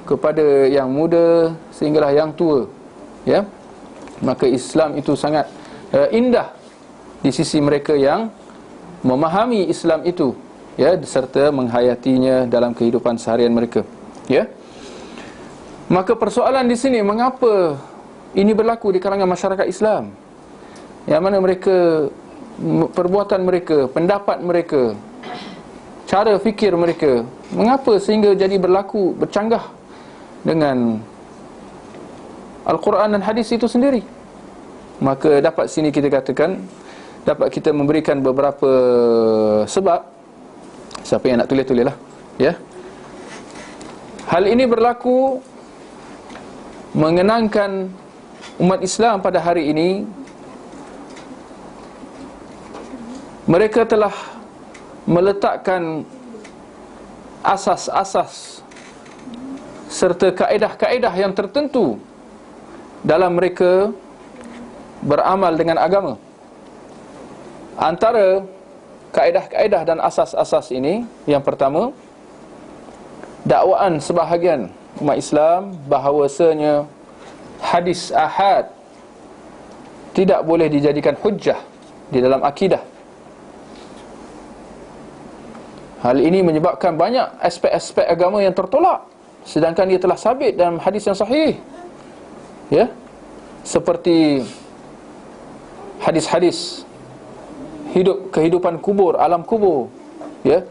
kepada yang muda sehinggalah yang tua, ya. Maka Islam itu sangat indah di sisi mereka yang memahami Islam itu, ya, serta menghayatinya dalam kehidupan seharian mereka, ya. Maka persoalan di sini, mengapa ini berlaku di kalangan masyarakat Islam, yang mana mereka, perbuatan mereka, pendapat mereka, cara fikir mereka, mengapa sehingga jadi berlaku bercanggah dengan Al-Quran dan hadis itu sendiri? Maka dapat sini kita katakan, dapat kita memberikan beberapa sebab. Siapa yang nak tulis-tulislah, ya. Hal ini berlaku mengenangkan umat Islam pada hari ini. Mereka telah meletakkan asas-asas serta kaedah-kaedah yang tertentu dalam mereka beramal dengan agama. Antara kaedah-kaedah dan asas-asas ini, yang pertama, dakwaan sebahagian umat Islam bahawasanya hadis ahad tidak boleh dijadikan hujjah di dalam akidah. Hal ini menyebabkan banyak aspek-aspek agama yang tertolak, sedangkan ia telah sabit dalam hadis yang sahih. Ya, seperti hadis-hadis kehidupan kubur, alam kubur, ya,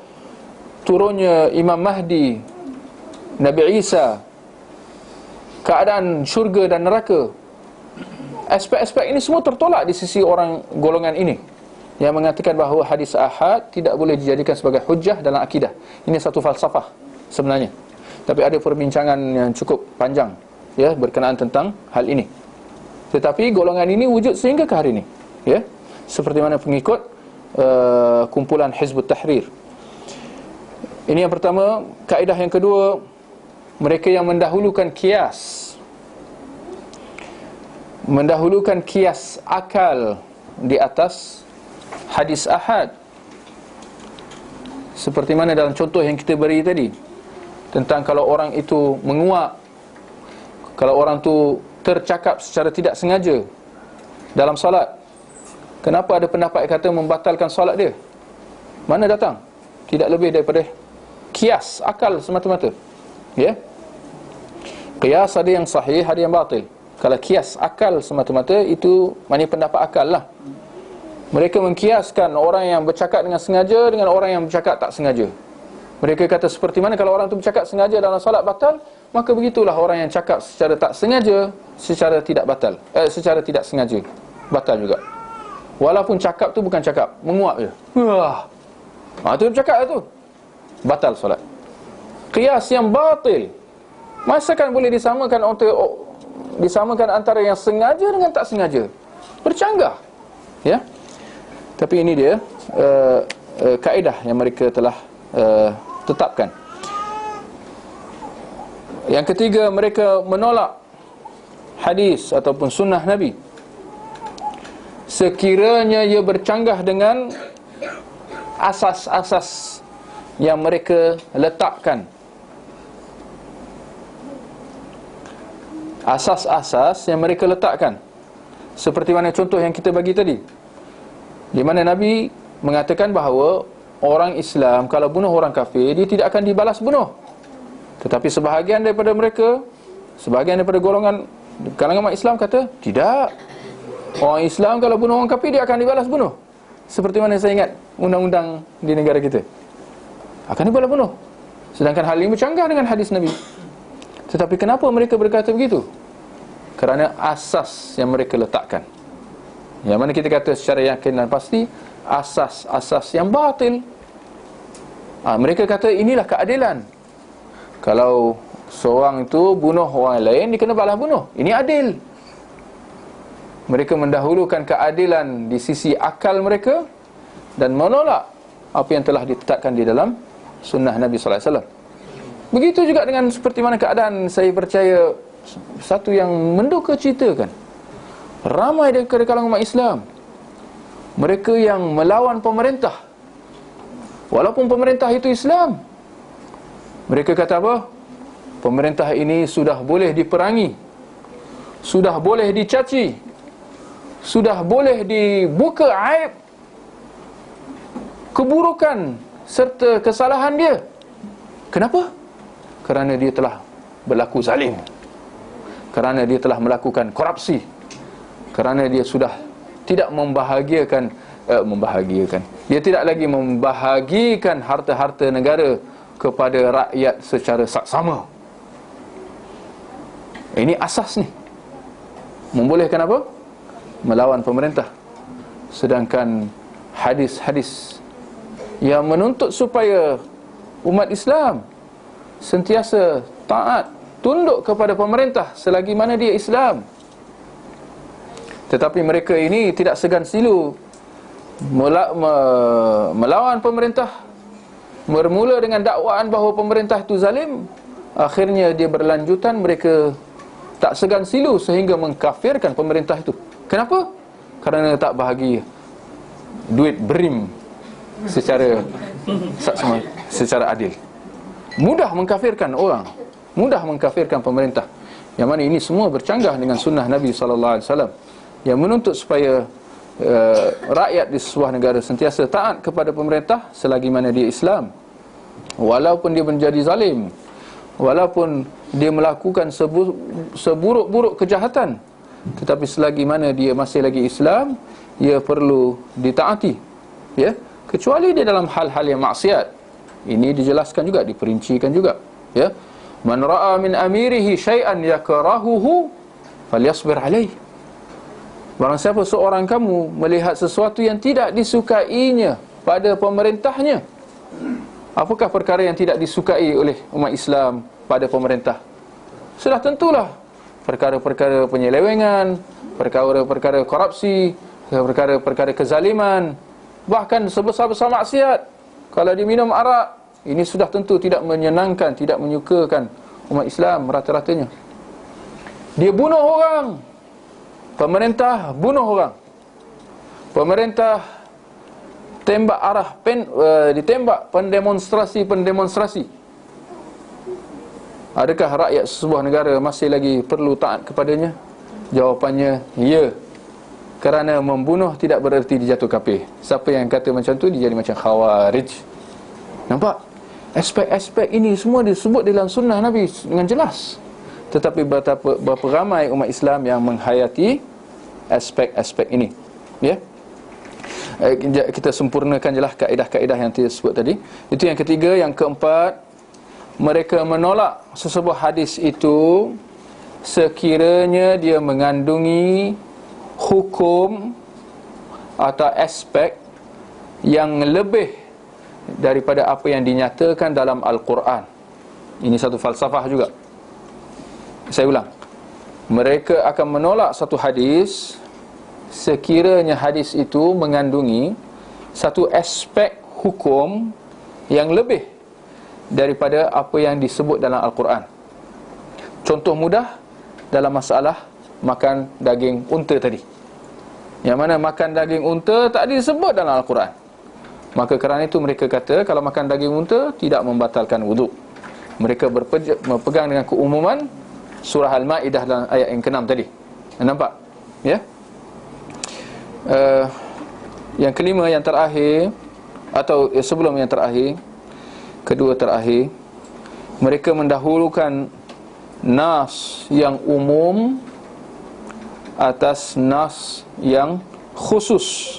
turunnya Imam Mahdi, Nabi Isa, keadaan syurga dan neraka. Aspek-aspek ini semua tertolak di sisi orang golongan ini, yang mengatakan bahawa hadis ahad tidak boleh dijadikan sebagai hujjah dalam akidah. Ini satu falsafah sebenarnya, tapi ada perbincangan yang cukup panjang, ya, berkenaan tentang hal ini. Tetapi golongan ini wujud sehingga ke hari ini, ya, seperti mana pengikut kumpulan Hizbut Tahrir. Ini yang pertama. Kaedah yang kedua, mereka yang mendahulukan kias, mendahulukan kias akal di atas hadis ahad. Seperti mana dalam contoh yang kita beri tadi, tentang kalau orang itu menguap, kalau orang tu tercakap secara tidak sengaja dalam solat, kenapa ada pendapat yang kata membatalkan solat dia? Mana datang? Tidak lebih daripada kias akal semata-mata, ya. Qiyas ada yang sahih, ada yang batil. Kalau kias akal semata-mata, itu maknanya pendapat akal lah. Mereka mengkiaskan orang yang bercakap dengan sengaja dengan orang yang bercakap tak sengaja. Mereka kata seperti mana kalau orang tu bercakap sengaja dalam solat batal, maka begitulah orang yang cakap secara tak sengaja, secara tidak batal, secara tidak sengaja batal juga. Walaupun cakap tu bukan cakap, menguap je. Wah, tu bercakap tu, batal solat. Qiyas yang batil. Masakan boleh disamakan antara yang sengaja dengan tak sengaja? Bercanggah, ya. Tapi ini dia kaedah yang mereka telah tetapkan. Yang ketiga, mereka menolak hadis ataupun sunnah Nabi sekiranya ia bercanggah dengan asas-asas yang mereka letakkan. Asas-asas yang mereka letakkan, seperti mana contoh yang kita bagi tadi, di mana Nabi mengatakan bahawa orang Islam kalau bunuh orang kafir, dia tidak akan dibalas bunuh. Tetapi sebahagian daripada mereka, sebahagian daripada golongan kalangan umat Islam kata, tidak, orang Islam kalau bunuh orang kafir, dia akan dibalas bunuh. Seperti mana saya ingat undang-undang di negara kita, akan dibalas bunuh. Sedangkan hal ini bercanggah dengan hadis Nabi. Tetapi kenapa mereka berkata begitu? Kerana asas yang mereka letakkan, yang mana kita kata secara yakin dan pasti, asas-asas yang batil. Mereka kata inilah keadilan. Kalau seorang itu bunuh orang lain, dia kena balas bunuh. Ini adil. Mereka mendahulukan keadilan di sisi akal mereka dan menolak apa yang telah ditetapkan di dalam sunnah Nabi sallallahu alaihi wasallam. Begitu juga dengan seperti mana keadaan, saya percaya, satu yang menduka ceritakan, ramai daripada kalangan umat Islam, mereka yang melawan pemerintah walaupun pemerintah itu Islam. Mereka kata apa? Pemerintah ini sudah boleh diperangi, sudah boleh dicaci, sudah boleh dibuka aib, keburukan serta kesalahan dia. Kenapa? Kerana dia telah berlaku zalim, kerana dia telah melakukan korupsi, kerana dia sudah tidak membahagiakan, dia tidak lagi membahagikan harta-harta negara kepada rakyat secara saksama. Ini asas ni, membolehkan apa? Melawan pemerintah. Sedangkan hadis-hadis yang menuntut supaya umat Islam sentiasa taat, tunduk kepada pemerintah selagi mana dia Islam. Tetapi mereka ini tidak segan silu melawan pemerintah, bermula dengan dakwaan bahawa pemerintah itu zalim. Akhirnya dia berlanjutan, mereka tak segan silu sehingga mengkafirkan pemerintah itu. Kenapa? Kerana tak bahagia duit berim secara secara adil. Mudah mengkafirkan orang, mudah mengkafirkan pemerintah. Yang mana ini semua bercanggah dengan sunnah Nabi SAW, yang menuntut supaya rakyat di sebuah negara sentiasa taat kepada pemerintah selagi mana dia Islam. Walaupun dia menjadi zalim, walaupun dia melakukan seburuk-buruk kejahatan, tetapi selagi mana dia masih lagi Islam, ia perlu ditaati, ya, kecuali dia dalam hal-hal yang maksiat. Ini dijelaskan juga, diperincikan juga, ya. Man ra'a min amirihi syai'an yakrahuhu falyasbir alaih. Barang siapa seorang kamu melihat sesuatu yang tidak disukainya pada pemerintahnya. Apakah perkara yang tidak disukai oleh umat Islam pada pemerintah? Sudah tentulah perkara-perkara penyelewengan, perkara-perkara korupsi, perkara-perkara kezaliman, bahkan sebesar-besar maksiat. Kalau diminum arak, ini sudah tentu tidak menyenangkan, tidak menyukakan umat Islam rata-ratanya. Dia bunuh orang, pemerintah bunuh orang. Pemerintah tembak arah ditembak pendemonstrasi. Adakah rakyat sebuah negara masih lagi perlu taat kepadanya? Jawapannya ya. Kerana membunuh tidak bererti dijatuh kafir. Siapa yang kata macam tu, dia jadi macam khawarij. Nampak? Aspek-aspek ini semua disebut dalam sunnah Nabi dengan jelas. Tetapi berapa ramai umat Islam yang menghayati aspek-aspek ini, ya. Kita sempurnakan jelah kaedah-kaedah yang disebut tadi. Itu yang ketiga. Yang keempat, mereka menolak sesebuah hadis itu sekiranya dia mengandungi hukum atau aspek yang lebih daripada apa yang dinyatakan dalam Al-Quran. Ini satu falsafah juga. Saya ulang, mereka akan menolak satu hadis sekiranya hadis itu mengandungi satu aspek hukum yang lebih daripada apa yang disebut dalam Al-Quran. Contoh mudah dalam masalah makan daging unta tadi, yang mana makan daging unta tak disebut dalam Al-Quran. Maka kerana itu mereka kata kalau makan daging unta tidak membatalkan wuduk. Mereka berpegang dengan keumuman surah Al-Ma'idah dalam ayat yang ke-6 tadi. Nampak? Ya? Yang kelima, yang terakhir, atau sebelum yang terakhir, kedua terakhir, mereka mendahulukan nas yang umum atas nas yang khusus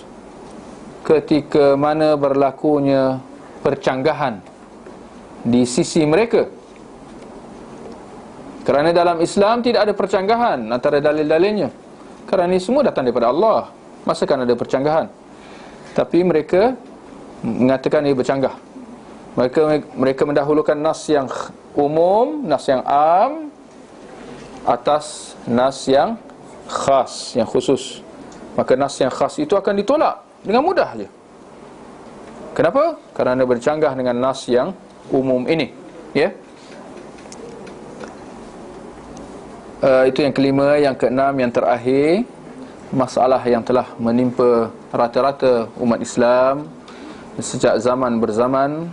ketika mana berlakunya percanggahan di sisi mereka. Kerana dalam Islam tidak ada percanggahan antara dalil-dalilnya, kerana ini semua datang daripada Allah. Masakan ada percanggahan? Tapi mereka mengatakan ia bercanggah. Mereka mendahulukan nas yang umum, nas yang am atas nas yang khas, yang khusus. Maka nas yang khas itu akan ditolak dengan mudah saja. Kenapa? Kerana bercanggah dengan nas yang umum ini, ya. Itu yang kelima. Yang keenam, yang terakhir, masalah yang telah menimpa rata-rata umat Islam sejak zaman berzaman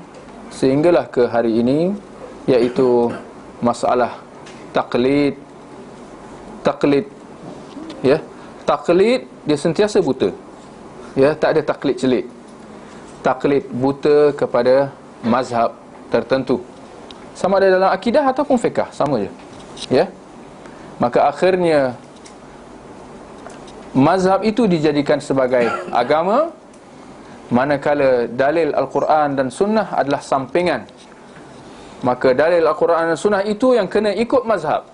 sehinggalah ke hari ini, iaitu masalah taklid. Ya, taklid dia sentiasa buta. Ya, tak ada taklid celik. Taklid buta kepada mazhab tertentu, sama ada dalam akidah ataupun fiqh, sama je. Ya. Maka akhirnya mazhab itu dijadikan sebagai agama, manakala dalil Al-Quran dan Sunnah adalah sampingan. Maka dalil Al-Quran dan Sunnah itu yang kena ikut mazhab,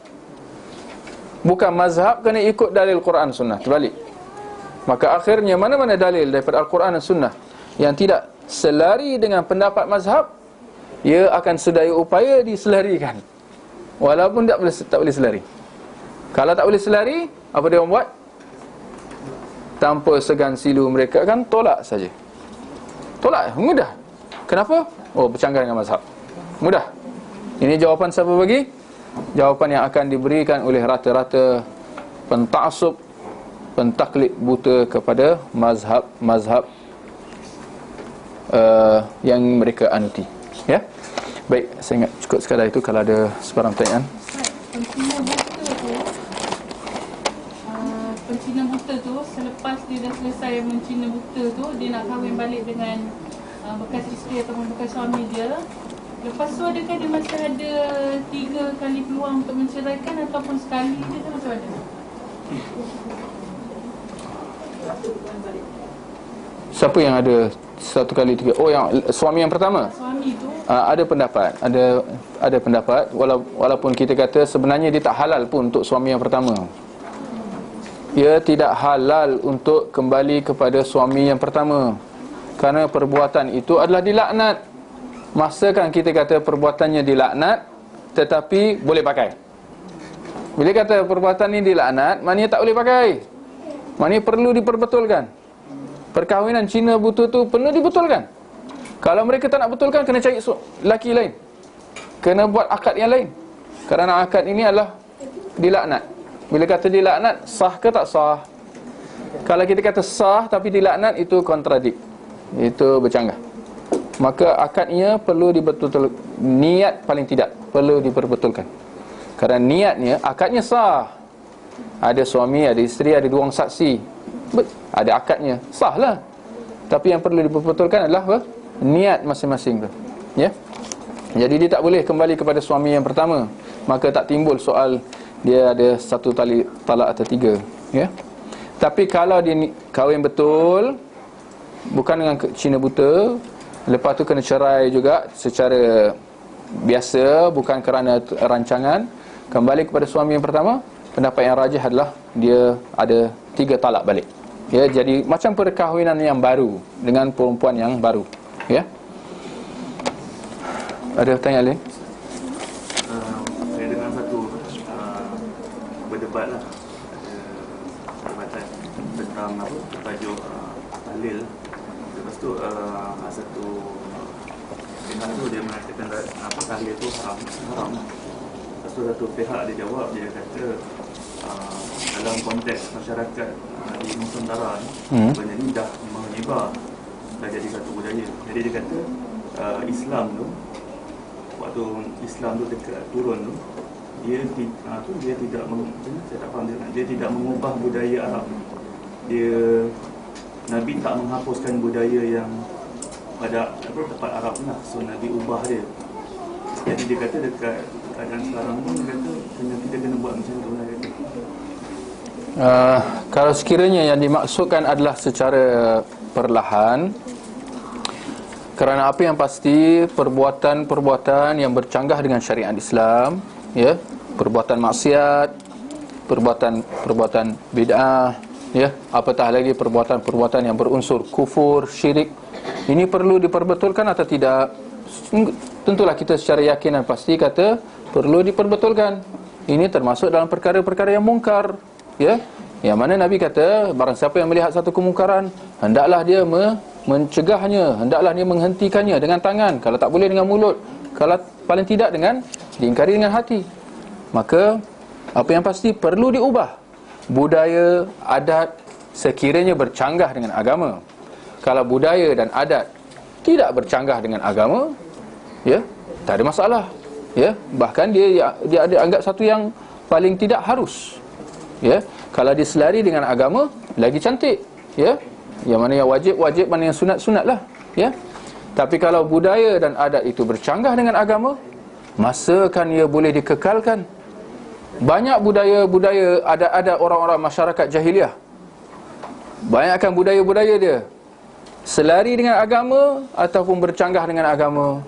bukan mazhab kena ikut dalil Al-Quran dan Sunnah, terbalik. Maka akhirnya mana-mana dalil daripada Al-Quran dan Sunnah yang tidak selari dengan pendapat mazhab, ia akan sedaya upaya diselarikan, walaupun tak boleh selari. Kalau tak boleh selari, apa dia buat? Tanpa segan silu mereka akan tolak saja. Tolak, mudah. Kenapa? Oh, bercanggah dengan mazhab. Mudah. Ini jawapan siapa bagi? Jawapan yang akan diberikan oleh rata-rata pentaksub, pentaklid buta kepada mazhab yang mereka anuti. Ya. Baik, saya ingat cukup sekadar itu. Kalau ada sebarang pertanyaan. Pencina buta tu, selepas dia dah selesai mencina buta tu, dia nak kahwin balik dengan bekas isteri ataupun bekas suami dia. Lepas tu adakah dia masih ada 3 kali peluang untuk menceraikan ataupun sekali je tu macam mana? Siapa yang ada 1 kali 3? Oh, yang suami yang pertama? Suami tu Ada pendapat. Ada pendapat, walaupun kita kata sebenarnya dia tak halal pun untuk suami yang pertama. Ia tidak halal untuk kembali kepada suami yang pertama, kerana perbuatan itu adalah dilaknat. Masakan kita kata perbuatannya dilaknat tetapi boleh pakai. Bila kata perbuatan ini dilaknat, maknanya tak boleh pakai, maknanya perlu diperbetulkan. Perkahwinan Cina buta tu perlu dibetulkan. Kalau mereka tak nak betulkan, kena cari lelaki lain, kena buat akad yang lain, kerana akad ini adalah dilaknat. Bila kata dilaknat, sah ke tak sah? Kalau kita kata sah tapi dilaknat, itu kontradik, itu bercanggah. Maka akadnya perlu dibetulkan. Niat paling tidak perlu diperbetulkan, kerana niatnya, akadnya sah. Ada suami, ada isteri, ada 2 orang saksi, ada akadnya, sah lah. Tapi yang perlu diperbetulkan adalah apa? Niat masing-masing tu. Ya. Jadi dia tak boleh kembali kepada suami yang pertama. Maka tak timbul soal dia ada 1 talak atau 3. Ya. Tapi kalau dia kahwin betul, bukan dengan Cina buta, lepas tu kena cerai juga secara biasa, bukan kerana rancangan, kembali kepada suami yang pertama, pendapat yang rajih adalah dia ada 3 talak balik. Ya, jadi macam perkahwinan yang baru dengan perempuan yang baru. Ya. Ada pertanyaan lain? Saya dengan satu berdebat lah, perdebatan tentang apa, tajuk tahlil. Lepas tu satu pihak tu dia mengatakan apa, tahlil tu haram. Lepas tu satu pihak dia jawab, dia kata dalam konteks masyarakat di Nusantara ni, benda ni dah menyebar, dah jadi satu budaya. Jadi dia kata Islam tu, waktu Islam tu dekat turun tu, dia tidak saya tak faham, dia tidak mengubah budaya Arab. Nabi tak menghapuskan budaya yang pada tempat Arab lah. So Nabi ubah dia. Jadi dia kata dekat keadaan sekarang pun, dia kata kita kena buat macam tu lah. Kalau sekiranya yang dimaksudkan adalah secara perlahan, kerana apa yang pasti, perbuatan-perbuatan yang bercanggah dengan syariat Islam, ya, perbuatan maksiat, perbuatan bid'ah, ya, apatah lagi perbuatan-perbuatan yang berunsur kufur, syirik, ini perlu diperbetulkan atau tidak? Tentulah kita secara yakin dan pasti kata perlu diperbetulkan. Ini termasuk dalam perkara-perkara yang mungkar, ya, yang mana Nabi kata barang siapa yang melihat satu kemungkaran, hendaklah dia mencegahnya, hendaklah dia menghentikannya dengan tangan, kalau tak boleh dengan mulut, kalau paling tidak dengan diingkari dengan hati. Maka apa yang pasti perlu diubah budaya, adat sekiranya bercanggah dengan agama. Kalau budaya dan adat tidak bercanggah dengan agama, ya, tak ada masalah, ya. Bahkan dia ada anggap satu yang paling tidak harus, ya. Kalau diselari dengan agama, lagi cantik, ya. Yang mana yang wajib, mana yang sunat lah, ya. Tapi kalau budaya dan adat itu bercanggah dengan agama, masakan ia boleh dikekalkan? Banyak budaya-budaya, adat-adat orang-orang masyarakat jahiliah, banyakkan budaya-budaya dia selari dengan agama ataupun bercanggah dengan agama.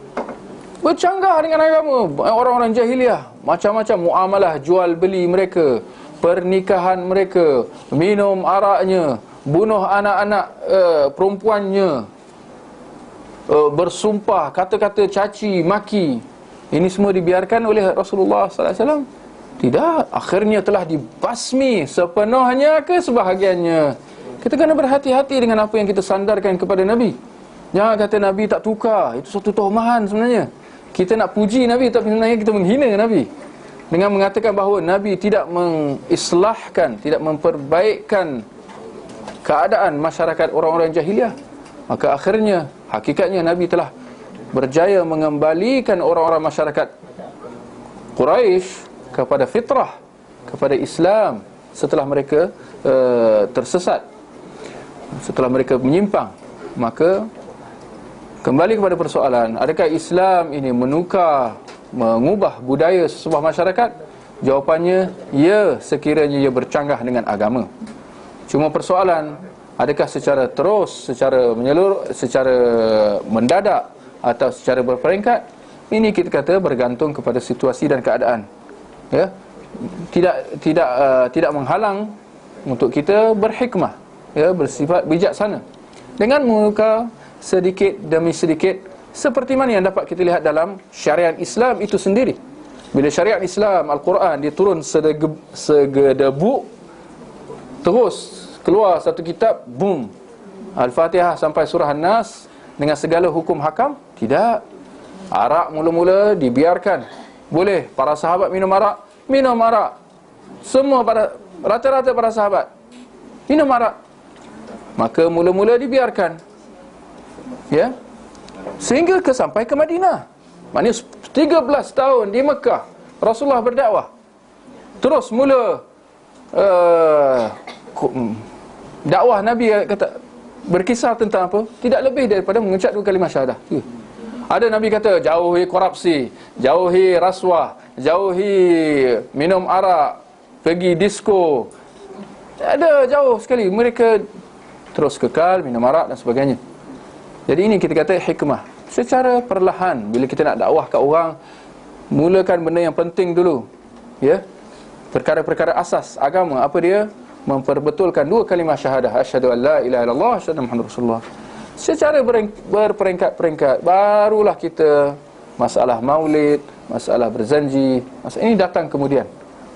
Bercanggah dengan agama. Orang-orang jahiliah, macam-macam muamalah jual beli mereka, pernikahan mereka, minum araknya, bunuh anak-anak perempuannya, bersumpah, kata-kata caci, maki. Ini semua dibiarkan oleh Rasulullah sallallahu alaihi wasallam? Tidak. Akhirnya telah dibasmi sepenuhnya ke sebahagiannya. Kita kena berhati-hati dengan apa yang kita sandarkan kepada Nabi. Jangan kata Nabi tak tukar. Itu satu tohmahan sebenarnya. Kita nak puji Nabi, tapi sebenarnya kita menghina Nabi dengan mengatakan bahawa Nabi tidak mengislahkan, tidak memperbaikkan keadaan masyarakat orang-orang jahiliah. Maka akhirnya Hakikatnya Nabi telah berjaya mengembalikan orang-orang masyarakat Quraisy kepada fitrah, kepada Islam setelah mereka tersesat, setelah mereka menyimpang. Maka kembali kepada persoalan, adakah Islam ini mengubah budaya sesebuah masyarakat? Jawapannya, ya, sekiranya ia bercanggah dengan agama. Cuma persoalan, adakah secara terus, secara menyeluruh, secara mendadak, atau secara berperingkat? Ini kita kata bergantung kepada situasi dan keadaan. Ya, tidak menghalang untuk kita berhikmah, ya, bersifat bijaksana dengan menukar sedikit demi sedikit, seperti mana yang dapat kita lihat dalam syariat Islam itu sendiri. Bila syariat Islam, Al-Quran, dia turun segedebuk, terus keluar satu kitab, boom, Al-Fatihah sampai surah An-Nas dengan segala hukum hakam. Tidak. Arak mula-mula dibiarkan. Boleh para sahabat minum arak. Semua rata-rata para sahabat minum arak. Maka mula-mula dibiarkan, ya, sehingga sampai ke Madinah. Maknanya 13 tahun di Mekah Rasulullah berdakwah. Terus mula dakwah Nabi kata berkisar tentang apa? Tidak lebih daripada mengucap 2 kalimah syahadah. Ada Nabi kata jauhi korupsi, jauhi rasuah, jauhi minum arak, pergi disko. Ada jauh sekali. Mereka terus kekal minum arak dan sebagainya. Jadi ini kita kata hikmah. Secara perlahan, bila kita nak dakwah kat orang, mulakan benda yang penting dulu, ya. Perkara-perkara asas agama, apa dia? Memperbetulkan 2 kalimah syahadah, asyhadu an la ilaha illallah, asyhadu anna Muhammadar Rasulullah. Secara berperingkat-peringkat, barulah kita masalah maulid, masalah berzanji, masalah ini datang kemudian.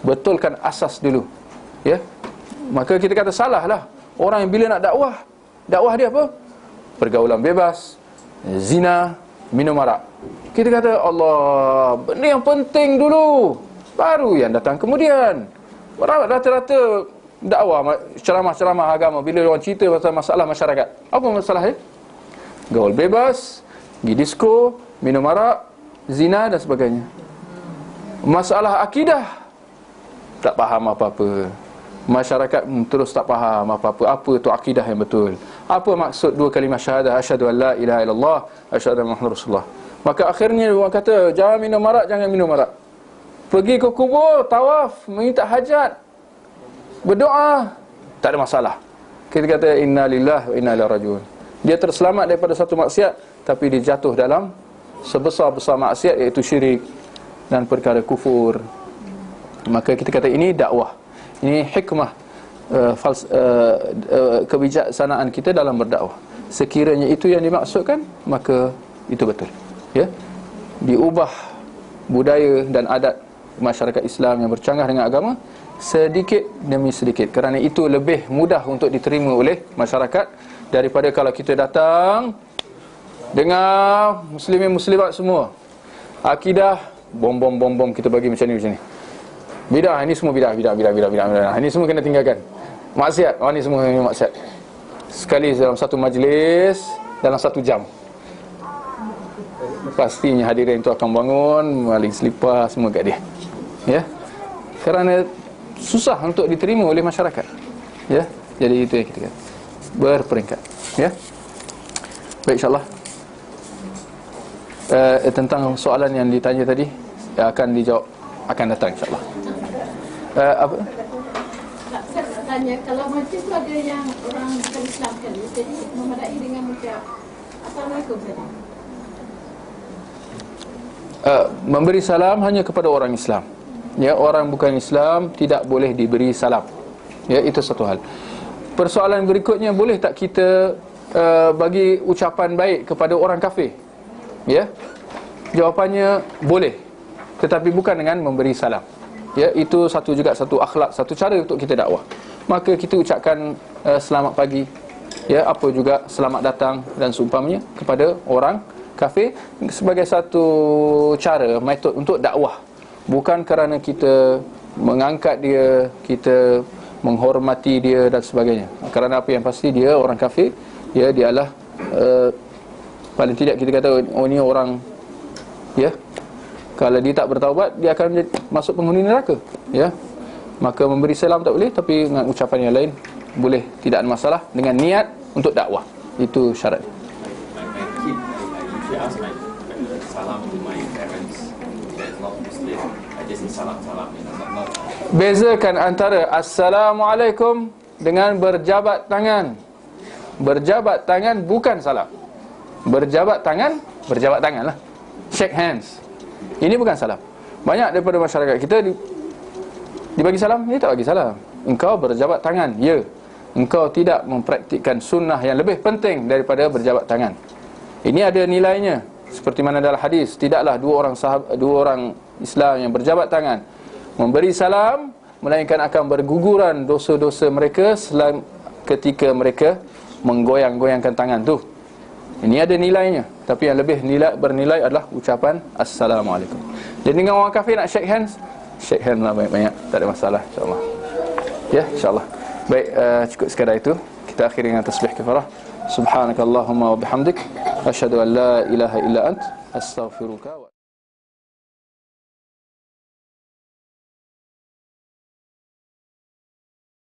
Betulkan asas dulu, ya. Maka kita kata salah lah orang yang bila nak dakwah dia apa? Pergaulan bebas, zina, minum arak. Kita kata Allah, benda yang penting dulu, baru yang datang kemudian. Rata-rata dakwah, ceramah-ceramah agama, bila orang cerita pasal masalah masyarakat, apa masalahnya? Gaul bebas, pergi disko, minum arak, zina dan sebagainya. Masalah akidah, tak faham apa-apa. Masyarakat terus tak faham apa-apa. Apa tu akidah yang betul? Apa maksud 2 kalimah syahadah, asyhadu an la ilaha illallah, asyhadu anna Muhammadar Rasulullah? Maka akhirnya orang kata, jangan minum arak, jangan minum arak. Pergi ke kubur, tawaf, minta hajat, berdoa, tak ada masalah. Kita kata inna lillahi wa inna ilaihi rajiun. Dia terselamat daripada satu maksiat, tapi dia jatuh dalam sebesar-besar maksiat, iaitu syirik dan perkara kufur. Maka kita kata ini dakwah. Ini hikmah, kebijaksanaan kita dalam berdakwah. Sekiranya itu yang dimaksudkan, maka itu betul, ya. Diubah budaya dan adat masyarakat Islam yang bercanggah dengan agama sedikit demi sedikit, kerana itu lebih mudah untuk diterima oleh masyarakat daripada kalau kita datang dengar muslimin muslimat semua akidah bom kita bagi macam ni. Bidah, ini semua bidah. Ini semua kena tinggalkan. Maksiat, ini semua maksiat. Sekali dalam satu majlis, dalam 1 jam, pastinya hadirin itu akan bangun, maling selipar semua kat dia, ya. Kerana susah untuk diterima oleh masyarakat, ya. Jadi itu yang kita kata, berperingkat, ya. Baik, insyaAllah tentang soalan yang ditanya tadi akan dijawab, akan datang insyaAllah. Apa? Saya nak tanya, kalau majlis tu ada yang orang bukan Islam kan, jadi memadai dengan mengucap Assalamualaikum saja. Memberi salam hanya kepada orang Islam, ya. Orang bukan Islam tidak boleh diberi salam, ya. Itu satu hal. Persoalan berikutnya, boleh tak kita bagi ucapan baik kepada orang kafir, ya? Jawapannya boleh, tetapi bukan dengan memberi salam, ya. Itu satu akhlak, satu cara untuk kita dakwah. Maka kita ucapkan selamat pagi, ya, apa juga selamat datang dan seumpamanya kepada orang kafir sebagai satu cara, metod untuk dakwah. Bukan kerana kita mengangkat dia, kita menghormati dia dan sebagainya. Kerana apa yang pasti dia orang kafir, ya, dia adalah Paling tidak kita kata, oh ni orang, ya, kalau dia tak bertaubat, dia akan masuk penghuni neraka, ya. Maka memberi salam tak boleh, tapi dengan ucapan yang lain boleh, tidak ada masalah, dengan niat untuk dakwah. Itu syarat. My kid, I usually ask my salam to my parents that is not Muslim. I just say salam, not. Bezakan antara Assalamualaikum dengan berjabat tangan. Berjabat tangan bukan salam. Berjabat tangan lah, shake hands. Ini bukan salam. Banyak daripada masyarakat kita dibagi salam, ini tak bagi salam. Engkau berjabat tangan, ya. Engkau tidak mempraktikkan sunnah yang lebih penting daripada berjabat tangan. Ini ada nilainya. Seperti mana dalam hadis, tidaklah dua orang Islam yang berjabat tangan memberi salam, melainkan akan berguguran dosa-dosa mereka ketika mereka menggoyang-goyangkan tangan tu. Ini ada nilainya. Tapi yang lebih bernilai adalah ucapan Assalamualaikum. Jadi dengan orang kafir nak shake hands lah banyak-banyak, tak ada masalah, insyaAllah. Ya, insyaAllah. Baik, cukup sekadar itu. Kita akhiri dengan tasbih kafarah. Subhanakallahumma wa bihamdik, asyhadu an la ilaha illa ant, astaghfiruka wa